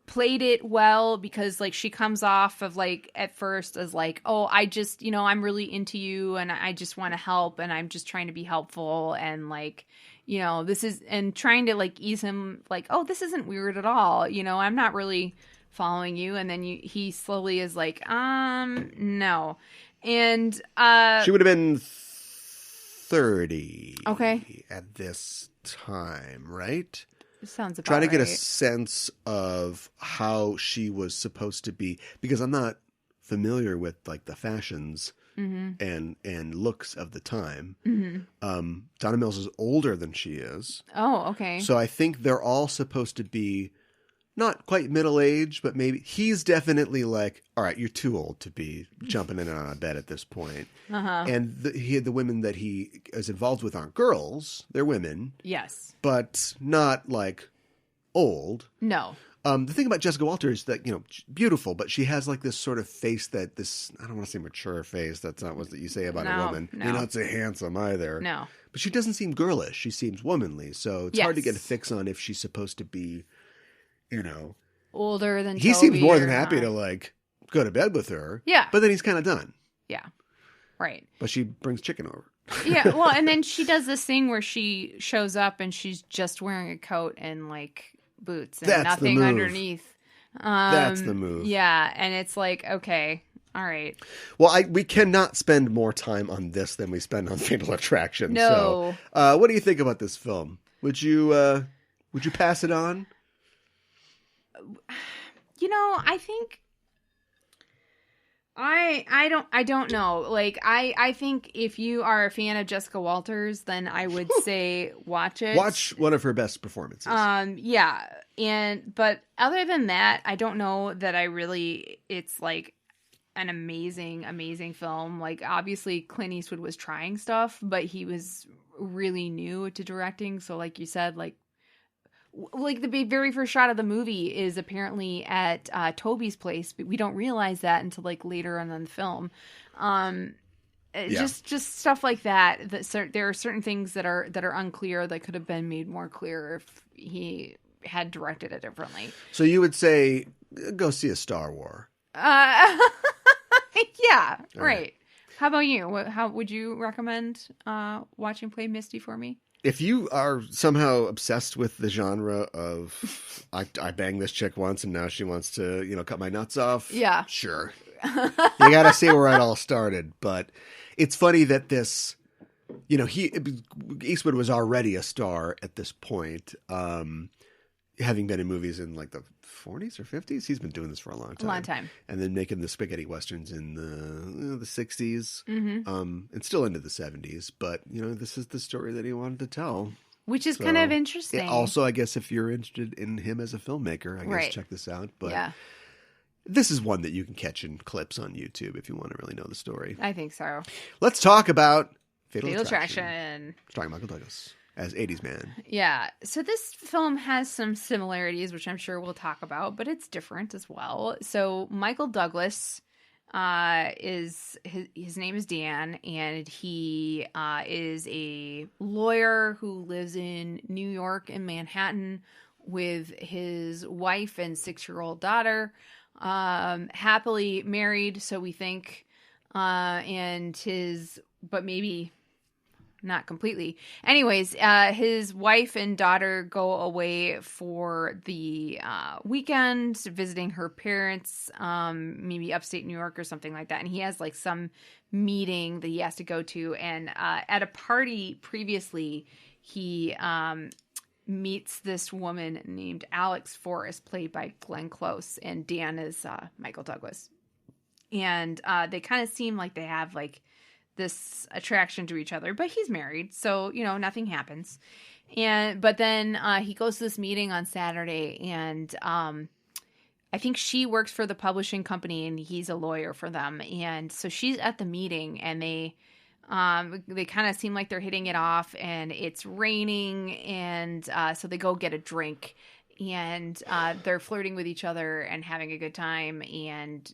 played it well because like she comes off of like at first as like, oh, I just, I'm really into you and I just want to help and I'm just trying to be helpful and like, this is, and trying to like ease him like, oh, this isn't weird at all. I'm not really following you. And then he slowly is like, no. And she would have been 30 at this time, right? Sounds about trying to get right. a sense of how she was supposed to be, because I'm not familiar with like the fashions and looks of the time. Donna Mills is older than she is. Oh, okay. So I think they're all supposed to be not quite middle age, but maybe he's definitely like, all right, you're too old to be jumping in and on a bed at this point. And the women that he is involved with aren't girls; they're women. Yes, but not like old. No. The thing about Jessica Walters is that, beautiful, but she has like this sort of face I don't want to say mature face. That's not what you say about a woman. No. You're not so handsome either. No. But she doesn't seem girlish. She seems womanly. So it's hard to get a fix on if she's supposed to be, older than he Toby seems more than not. happy to like go to bed with her. Yeah. But then he's kind of done. Yeah. Right. But she brings chicken over. Yeah. Well, and then she does this thing where she shows up and she's just wearing a coat and like boots and nothing underneath. That's the move. Yeah. And it's like, okay. All right. Well, we cannot spend more time on this than we spend on Fatal Attraction. No. So, what do you think about this film? Would you pass it on? I think I don't know. Like I think if you are a fan of Jessica Walters, then I would say watch it. Watch one of her best performances. Yeah. But other than that, I don't know that it's like an amazing film. Like obviously Clint Eastwood was trying stuff, but he was really new to directing. So like you said, like the very first shot of the movie is apparently at Toby's place, but we don't realize that until like later on in the film. Just stuff like that. There are certain things that are unclear that could have been made more clear if he had directed it differently. So you would say go see a Star Wars. Yeah, right. How about you? How would you recommend watching Play Misty for me? If you are somehow obsessed with the genre of I banged this chick once and now she wants to, cut my nuts off. Yeah. Sure. You got to see where it all started. But it's funny that this, Eastwood was already a star at this point, having been in movies in like the 40s or 50s. He's been doing this for a long time. And then making the spaghetti westerns in the 60s and still into the 70s. But, this is the story that he wanted to tell. Which is kind of interesting. Also, I guess if you're interested in him as a filmmaker, I guess check this out. But yeah. This is one that you can catch in clips on YouTube if you want to really know the story. I think so. Let's talk about Fatal Attraction. Starring Michael Douglas as 80s man. Yeah. So this film has some similarities, which I'm sure we'll talk about, but it's different as well. So Michael Douglas his name is Dan, and he is a lawyer who lives in New York and Manhattan with his wife and 6-year-old daughter, happily married, so we think, but maybe not completely. Anyways, his wife and daughter go away for the weekend, visiting her parents, maybe upstate New York or something like that. And he has like some meeting that he has to go to. And at a party previously, he meets this woman named Alex Forrest, played by Glenn Close, and Dan is Michael Douglas. And they kind of seem like they have like this attraction to each other, but he's married, so nothing happens. But then he goes to this meeting on Saturday, and I think she works for the publishing company, and he's a lawyer for them. And so she's at the meeting, and they kind of seem like they're hitting it off, and it's raining, and so they go get a drink. And they're flirting with each other and having a good time. And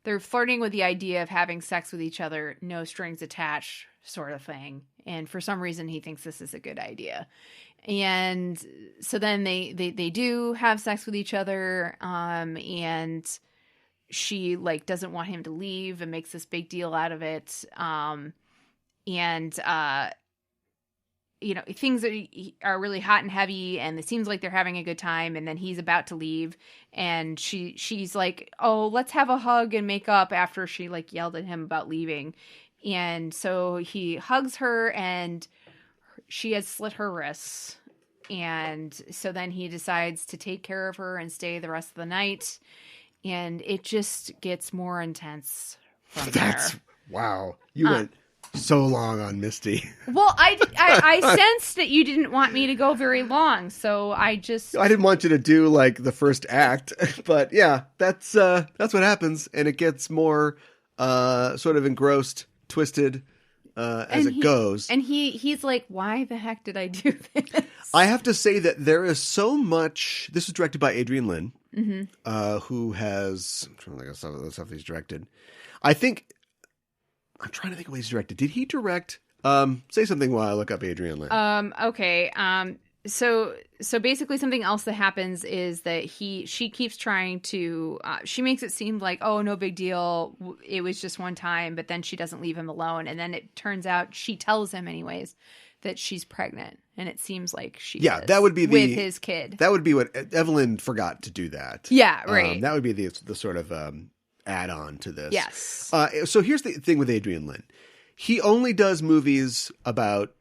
they're flirting with the idea of having sex with each other, no strings attached sort of thing. And for some reason, he thinks this is a good idea. And so then they do have sex with each other. And she like doesn't want him to leave and makes this big deal out of it. Things are really hot and heavy, and it seems like they're having a good time, and then he's about to leave, and she's like, oh, let's have a hug and make up, after she like yelled at him about leaving. And so he hugs her, and she has slit her wrists, and so then he decides to take care of her and stay the rest of the night, and it just gets more intense from there. Wow. You went so long on Misty. Well, I sensed that you didn't want me to go very long, so I didn't want you to do like the first act, but yeah, that's what happens, and it gets more sort of engrossed, twisted as it goes. And he's like, why the heck did I do this? I have to say that there is so much. This was directed by Adrian Lin, who has, I'm trying to think of some of the stuff he's directed. I'm trying to think of what he's directed. Did he direct? Say something while I look up Adrian Lin. Okay. So basically something else that happens is that she keeps trying to, she makes it seem like, oh, no big deal. It was just one time, but then she doesn't leave him alone. And then it turns out she tells him anyways that she's pregnant. And it seems like she is that would be with his kid. That would be what Evelyn forgot to do that. Yeah, right. That would be the sort of add-on to this. Yes. So here's the thing with Adrian Lin. He only does movies about,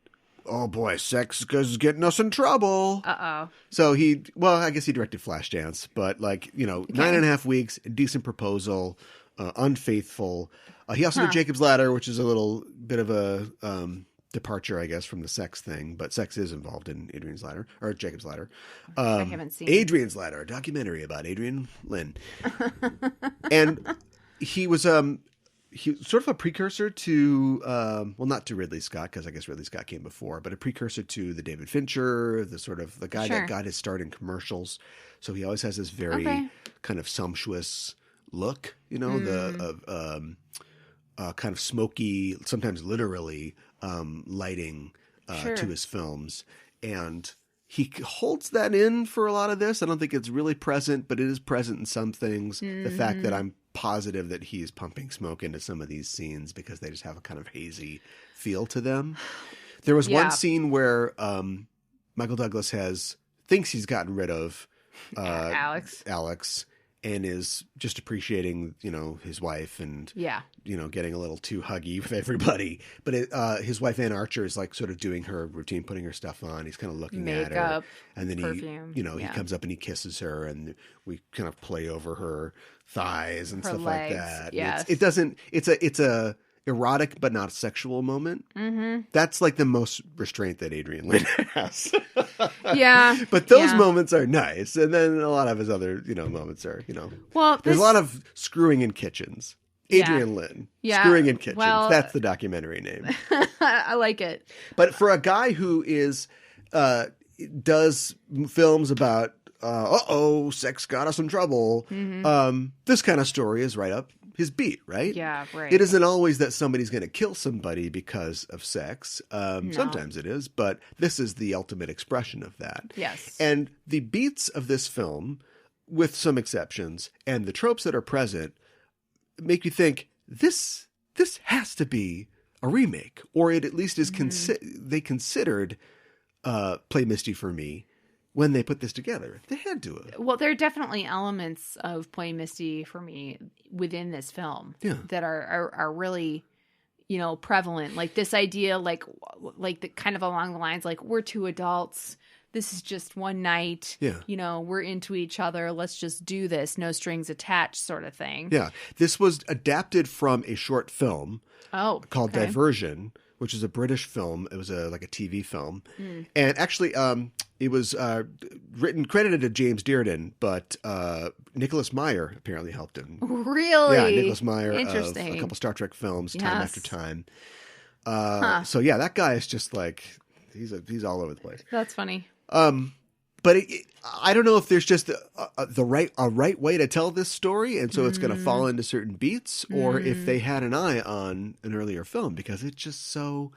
oh boy, sex is getting us in trouble. Uh-oh. So I guess he directed Flashdance, but 9.5 Weeks, Decent Proposal, Unfaithful. He also did Jacob's Ladder, which is a little bit of a departure, I guess, from the sex thing, but sex is involved in Adrian's Ladder, or Jacob's Ladder. I haven't seen Adrian's Ladder, a documentary about Adrian Lin. And he was sort of a precursor to, not to Ridley Scott, because I guess Ridley Scott came before, but a precursor to the David Fincher, the guy that got his start in commercials. So he always has this very kind of sumptuous look, the kind of smoky, sometimes literally, lighting to his films. And he holds that in for a lot of this. I don't think it's really present, but it is present in some things. The fact that I'm positive that he is pumping smoke into some of these scenes because they just have a kind of hazy feel to them. There was one scene where Michael Douglas thinks he's gotten rid of Alex, and is just appreciating, his wife and, getting a little too huggy with everybody. But his wife, Ann Archer, is like sort of doing her routine, putting her stuff on. He's kind of looking at her. And then perfume. He comes up and he kisses her, and we kind of play over her thighs and stuff legs, like that. Yes. It's a erotic but not sexual moment. Mm-hmm. That's like the most restraint that Adrian Lin has. Yeah. But those moments are nice. And then a lot of his other, moments are, Well, there's a lot of screwing in kitchens. Adrian Lin. Yeah. Screwing in kitchens. Well, that's the documentary name. I like it. But for a guy who does films about, sex got us in trouble, this kind of story is right up his beat, right? Yeah, right. It isn't always that somebody's going to kill somebody because of sex. No. Sometimes it is, but this is the ultimate expression of that. Yes. And the beats of this film, with some exceptions, and the tropes that are present, make you think, this has to be a remake, or it at least is they considered Play Misty for Me when they put this together. They had to have. Well, there are definitely elements of Play Misty for Me within this film that are really, prevalent. Like this idea, like the kind of along the lines, like we're two adults. This is just one night. Yeah. We're into each other. Let's just do this. No strings attached sort of thing. Yeah. This was adapted from a short film called Diversion, which is a British film. It was like a TV film. And actually, it was credited to James Dearden, but Nicholas Meyer apparently helped him. Really? Yeah, Nicholas Meyer of a couple Star Trek films, Time After Time. So yeah, that guy is just like, he's all over the place. That's funny. But I don't know if there's just a right way to tell this story, and so it's going to fall into certain beats, or if they had an eye on an earlier film, because it's just so.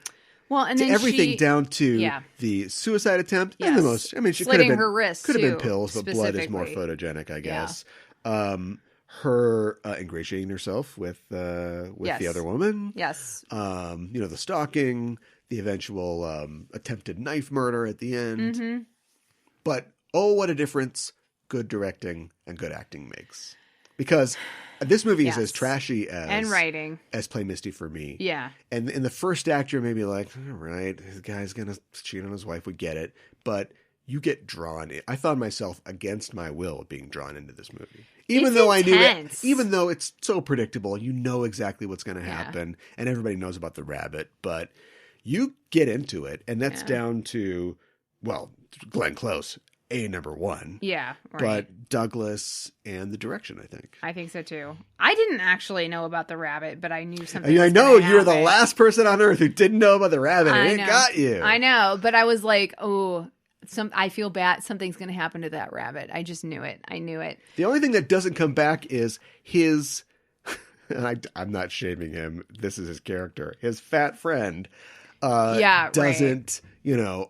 Well, and then everything down to the suicide attempt and the most. I mean, she could have been her wrist, could have been pills, but blood is more photogenic, I guess. Her ingratiating herself with the other woman. Yes. The stalking. The eventual attempted knife murder at the end. Mm-hmm. But, what a difference good directing and good acting makes. Because this movie is as trashy as writing as Play Misty for Me. Yeah. And in the first act, you're maybe like, all right, this guy's going to cheat on his wife. We get it. But you get drawn in. I found myself against my will being drawn into this movie. Even though it's so predictable, you know exactly what's going to happen. And everybody knows about the rabbit. But you get into it, and that's down to, Glenn Close, number one. Yeah, right. But Douglas and the direction, I think. I think so, too. I didn't actually know about the rabbit, but I knew something I know, you're the last person on earth who didn't know about the rabbit, and it got you. I know, but I was like, I feel bad. Something's going to happen to that rabbit. I just knew it. I knew it. The only thing that doesn't come back is his, and I'm not shaming him, this is his character, his fat friend. Doesn't,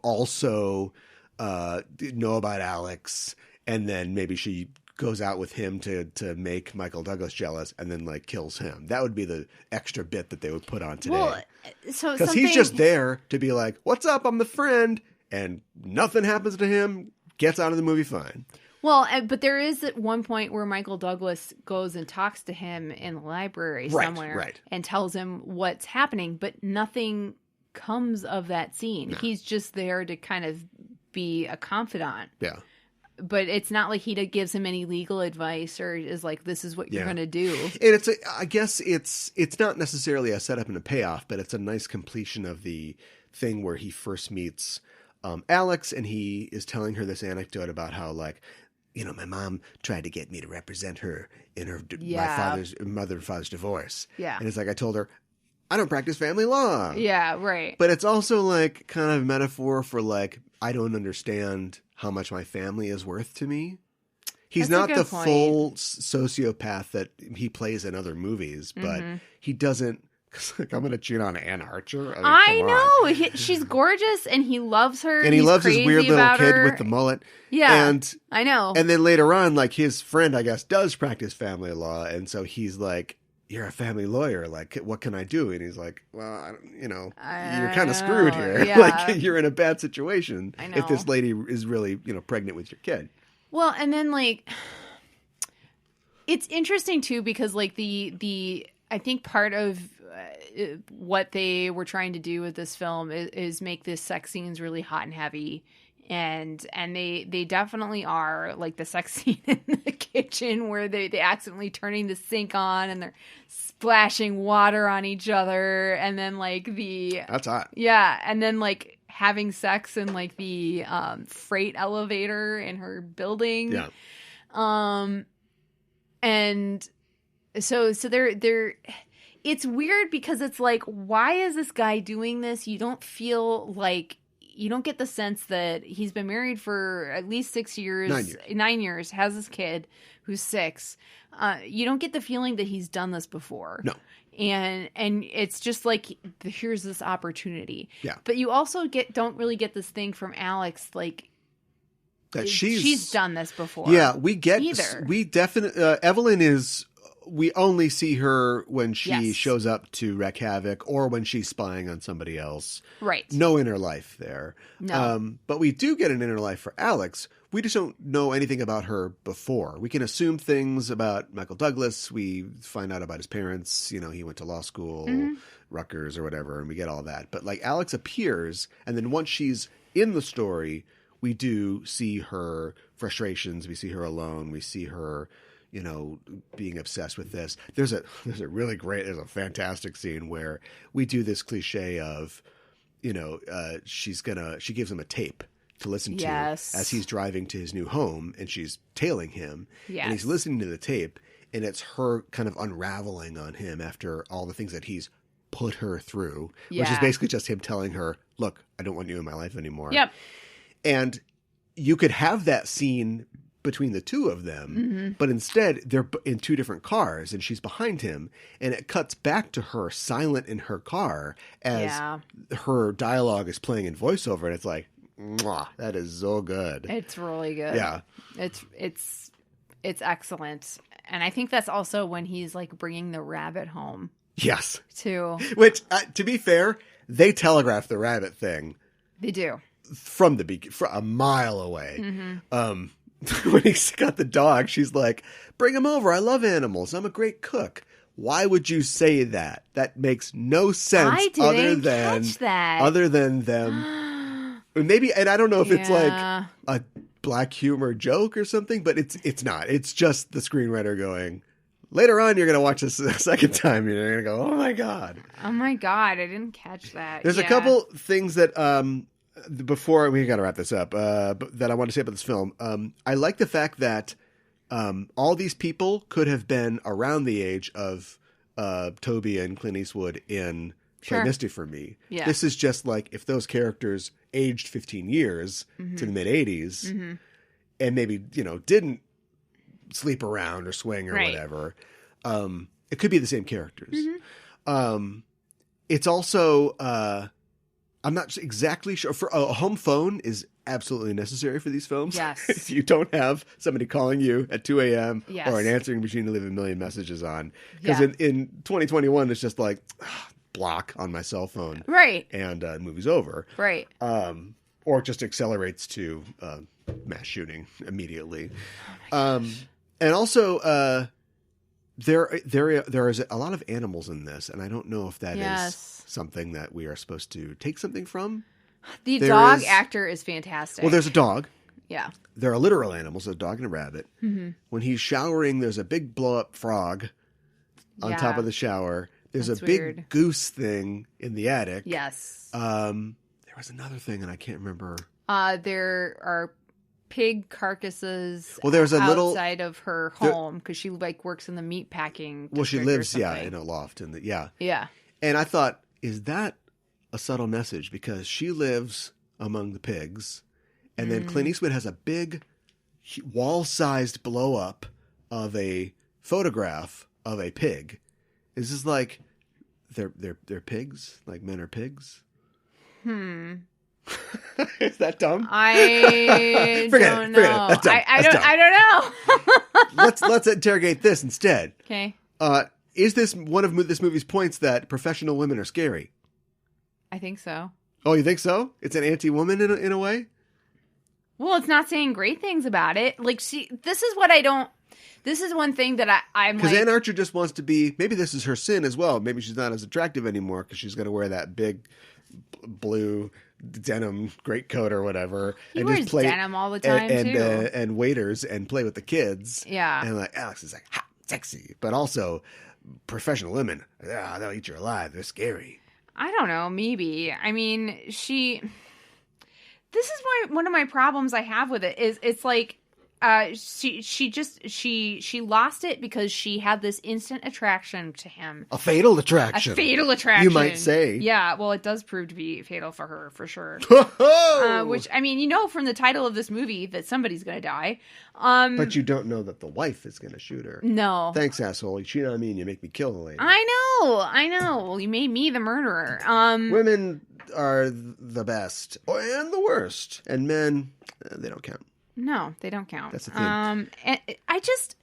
also know about Alex, and then maybe she goes out with him to make Michael Douglas jealous, and then kills him. That would be the extra bit that they would put on today. Well, because he's just there to be like, "What's up? I'm the friend," and nothing happens to him. Gets out of the movie fine. Well, but there is at one point where Michael Douglas goes and talks to him in the library somewhere, and tells him what's happening, but nothing comes of that scene. No. He's just there to kind of be a confidant. Yeah. But it's not like he gives him any legal advice or is like, this is what you're going to do. And I guess it's not necessarily a setup and a payoff, but it's a nice completion of the thing where he first meets Alex, and he is telling her this anecdote about how my mom tried to get me to represent her in my mother and father's divorce. Yeah. And it's like, I told her, I don't practice family law. Yeah, right. But it's also kind of a metaphor for I don't understand how much my family is worth to me. He's not the full sociopath that he plays in other movies, but he doesn't. I'm going to cheat on Anne Archer. I know. She's gorgeous, and he loves her. And he loves his weird little kid with the mullet. Yeah, and I know. And then later on, his friend, I guess, does practice family law, and so he's like, "You're a family lawyer. What can I do?" And he's like, "Well, you're kind of screwed here. Yeah. You're in a bad situation if this lady is really, pregnant with your kid." Well, and then it's interesting too because the I think part of what they were trying to do with this film is make this sex scenes really hot and heavy. And they definitely are, the sex scene in the kitchen where they accidentally turning the sink on and they're splashing water on each other, and then that's hot. Yeah, and then having sex in the freight elevator in her building. Yeah. And so they're it's weird because it's why is this guy doing this? You don't feel you don't get the sense that he's been married for at least 6 years, 9 years, has this kid who's 6. You don't get the feeling that he's done this before. No. And it's just here's this opportunity. Yeah. But you also don't really get this thing from Alex, that she's done this before. Yeah, we definitely, Evelyn is we only see her when she shows up to wreak havoc or when she's spying on somebody else. Right. No inner life there. No. But we do get an inner life for Alex. We just don't know anything about her before. We can assume things about Michael Douglas. We find out about his parents. You know, he went to law school, Rutgers or whatever, and we get all that. But like Alex appears, and then once she's in the story, we do see her frustrations. We see her alone. We see her, you know, being obsessed with this. There's a fantastic scene where we do this cliche of, you know, she gives him a tape to listen to as he's driving to his new home, and she's tailing him, and he's listening to the tape, and it's her kind of unraveling on him after all the things that he's put her through, which is basically just him telling her, look, I don't want you in my life anymore. Yep. And you could have that scene between the two of them, but instead they're in two different cars, and she's behind him, and it cuts back to her silent in her car as her dialogue is playing in voiceover, and it's like, mwah, that is so good. It's really good. Yeah. It's excellent. And I think that's also when he's like bringing the rabbit home. Yes. Too. Which, to be fair, they telegraph the rabbit thing. They do. From a mile away. When he's got the dog, she's like, bring him over. I love animals. I'm a great cook. Why would you say that? That makes no sense. I didn't catch that. Other than them. Maybe, and I don't know if it's like a black humor joke or something, but it's not. It's just the screenwriter going, later on, you're going to watch this a second time. You're going to go, oh my God. Oh my God. I didn't catch that. There's a couple things that, before we got to wrap this up, that I want to say about this film. I like the fact that all these people could have been around the age of Toby and Clint Eastwood in Play Misty for me. Yeah. This is just like if those characters aged 15 years to the mid 80s and maybe, you know, didn't sleep around or swing or whatever. It could be the same characters. It's also, I'm not exactly sure. For a home phone is absolutely necessary for these films. Yes. If you don't have somebody calling you at 2 a.m. or an answering machine to leave a million messages on. Because in 2021, it's just like block on my cell phone. Right. And the movie's over. Right. Or it just accelerates to mass shooting immediately. And also, there is a lot of animals in this, and I don't know if that is something that we are supposed to take something from. The dog actor is fantastic. Well, there's a dog. Yeah. There are literal animals, a dog and a rabbit. When he's showering, there's a big blow-up frog on top of the shower. There's a big goose thing in the attic. Yes. There was another thing, and I can't remember. There are pig carcasses there's a outside of her home because she like works in the meat packing. Well, she lives in a loft yeah. And I thought, is that a subtle message? Because she lives among the pigs, and then Clint Eastwood has a big wall-sized blow-up of a photograph of a pig. Is this like they're pigs? Like men are pigs? Is that dumb? I don't know. That's dumb. I don't know. Let's interrogate this instead. Okay. Is this one of this movie's points that professional women are scary? I think so. Oh, you think so? It's an anti-woman in a way? Well, it's not saying great things about it. Like, see, this is what I don't. This is one thing that I'm because Anne Archer just wants to be. Maybe this is her sin as well. Maybe she's not as attractive anymore because she's going to wear that big blue denim greatcoat or whatever. He wears just play denim all the time too, and waiters and play with the kids. Yeah, and like Alex is like hot, sexy, but also professional women. They'll eat you alive. They're scary. I don't know. Maybe. I mean, this is one of my problems I have with it is it's like. She lost it because she had this instant attraction to him. A fatal attraction. You might say. Yeah, well, it does prove to be fatal for her, for sure. Which, I mean, you know from the title of this movie that somebody's going to die. But you don't know that the wife is going to shoot her. No. Thanks, asshole. You cheat on me and you make me kill the lady. I know. Well, you made me the murderer. Women are the best and the worst. And men, they don't count. No, they don't count. That's the thing. And I just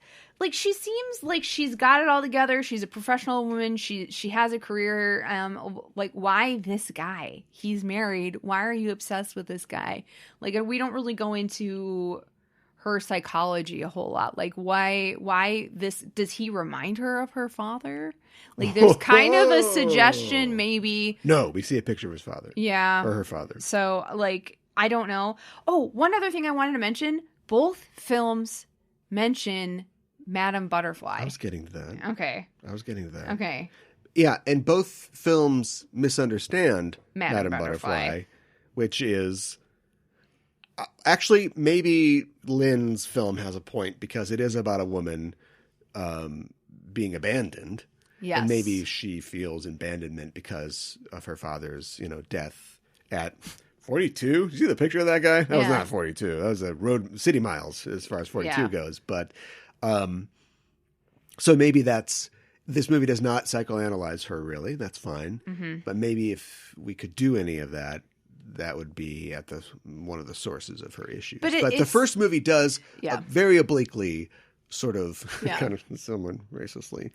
like she seems like she's got it all together. She's a professional woman. She has a career. Like, why this guy? He's married. Why are you obsessed with this guy? Like, we don't really go into her psychology a whole lot. Like, why this? Does he remind her of her father? Like, there's kind of a suggestion, maybe. No, we see a picture of his father. Yeah. Or her father. So, like, I don't know. Oh, one other thing I wanted to mention. Both films mention Madame Butterfly. I was getting to that. Okay. I was getting to that. Okay. Yeah, and both films misunderstand Madame Butterfly, which is... Actually, maybe Lynn's film has a point because it is about a woman being abandoned. Yes. And maybe she feels abandonment because of her father's, death at 42. You see the picture of that guy? That was not 42. That was a road city miles as far as 42 goes. But so maybe this movie does not psychoanalyze her really. That's fine. Mm-hmm. But maybe if we could do any of that, that would be at one of the sources of her issues. But the first movie does very obliquely sort of kind of somewhat racistly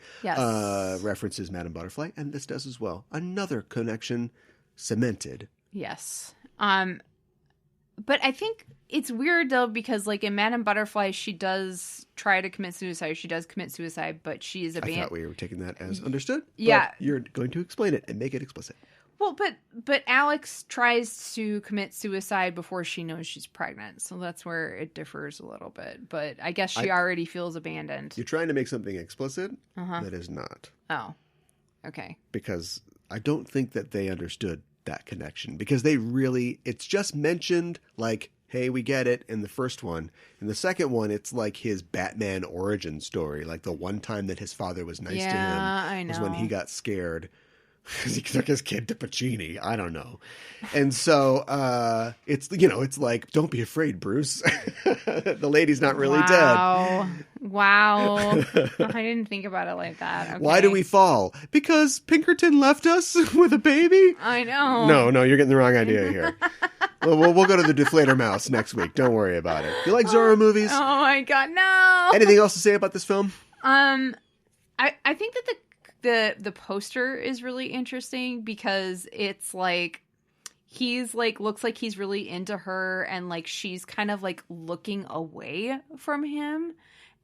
references Madame Butterfly, and this does as well. Another connection cemented. Yes. But I think it's weird though, because like in Madame Butterfly, she does try to commit suicide. She does commit suicide, but she is abandoned. I thought we were taking that as understood. Yeah. But you're going to explain it and make it explicit. Well, but Alex tries to commit suicide before she knows she's pregnant. So that's where it differs a little bit. But I guess she already feels abandoned. You're trying to make something explicit that is not. Oh, okay. Because I don't think that they understood that connection. Because it's just mentioned like, hey, we get it in the first one. In the second one, it's like his Batman origin story. Like the one time that his father was nice to him I know. was when he got scared. Because he took his kid to Pacini. I don't know. And so it's like, don't be afraid, Bruce. The lady's not really dead. Wow. I didn't think about it like that. Okay. Why do we fall? Because Pinkerton left us with a baby? I know. No, you're getting the wrong idea here. We'll go to the Deflator Mouse next week. Don't worry about it. You like Zorro movies? Oh my God, no. Anything else to say about this film? I think that the poster is really interesting because it's like he's like looks like he's really into her, and like she's kind of like looking away from him,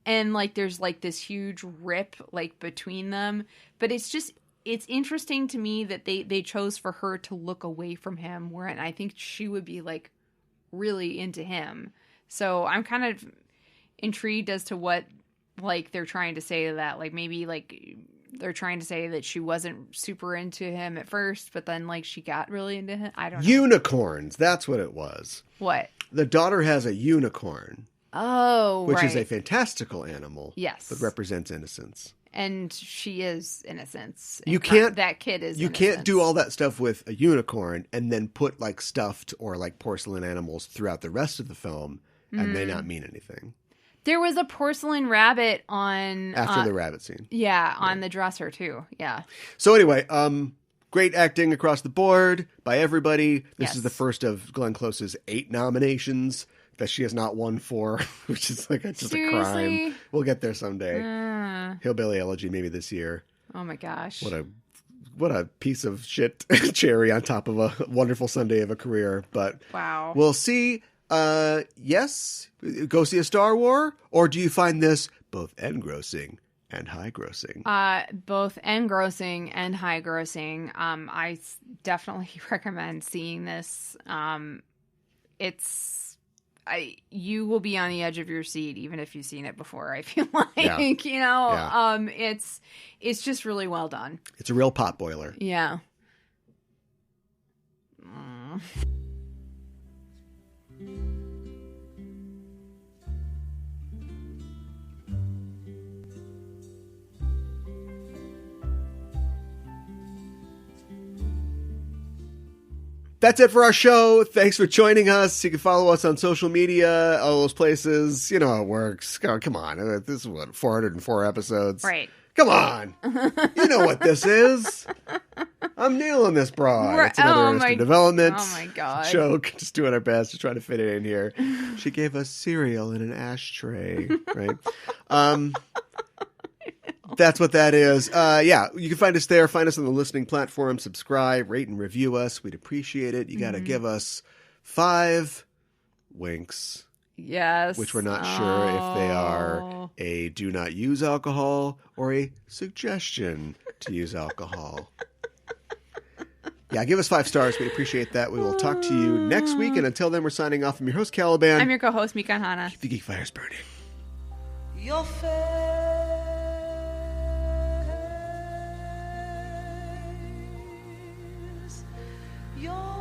and like there's like this huge rip like between them. But it's interesting to me that they chose for her to look away from him, where I think she would be like really into him. So I'm kind of intrigued as to what like they're trying to say to that. Like maybe like they're trying to say that she wasn't super into him at first, but then like she got really into him. I don't know. Unicorns. That's what it was. What? The daughter has a unicorn. Oh, which is a fantastical animal. Yes. That represents innocence. And she is innocence. That kid is. You innocence. can't do all that stuff with a unicorn and then put like stuffed or like porcelain animals throughout the rest of the film and they not mean anything. There was a porcelain rabbit on... After the rabbit scene. Yeah, on the dresser, too. Yeah. So anyway, great acting across the board by everybody. This is the first of Glenn Close's 8 nominations that she has not won for, which is like just a crime. We'll get there someday. Hillbilly Elegy maybe this year. Oh my gosh. What a piece of shit cherry on top of a wonderful Sunday of a career. But wow. We'll see. Yes, go see a Star Wars, or do you find this both engrossing and high grossing? Both engrossing and high grossing. I definitely recommend seeing this. You will be on the edge of your seat even if you've seen it before. I feel like it's just really well done. It's a real pot boiler. Yeah. That's it for our show. Thanks for joining us. You can follow us on social media, all those places. You know how it works. Come on. This is 404 episodes. Right. Come on. You know what this is. I'm nailing this broad. It's another Arrested Development joke. Just doing our best to try to fit it in here. She gave us cereal in an ashtray, right? That's what that is. Yeah, you can find us there. Find us on the listening platform. Subscribe, rate, and review us. We'd appreciate it. You got to give us 5 winks. Yes. Which we're not sure if they are a do not use alcohol or a suggestion to use alcohol. Yeah, give us 5 stars. We appreciate that. We will talk to you next week. And until then, we're signing off. I'm your host, Caliban. I'm your co-host, Mikan Hana. Keep the geek fires burning. Your face, your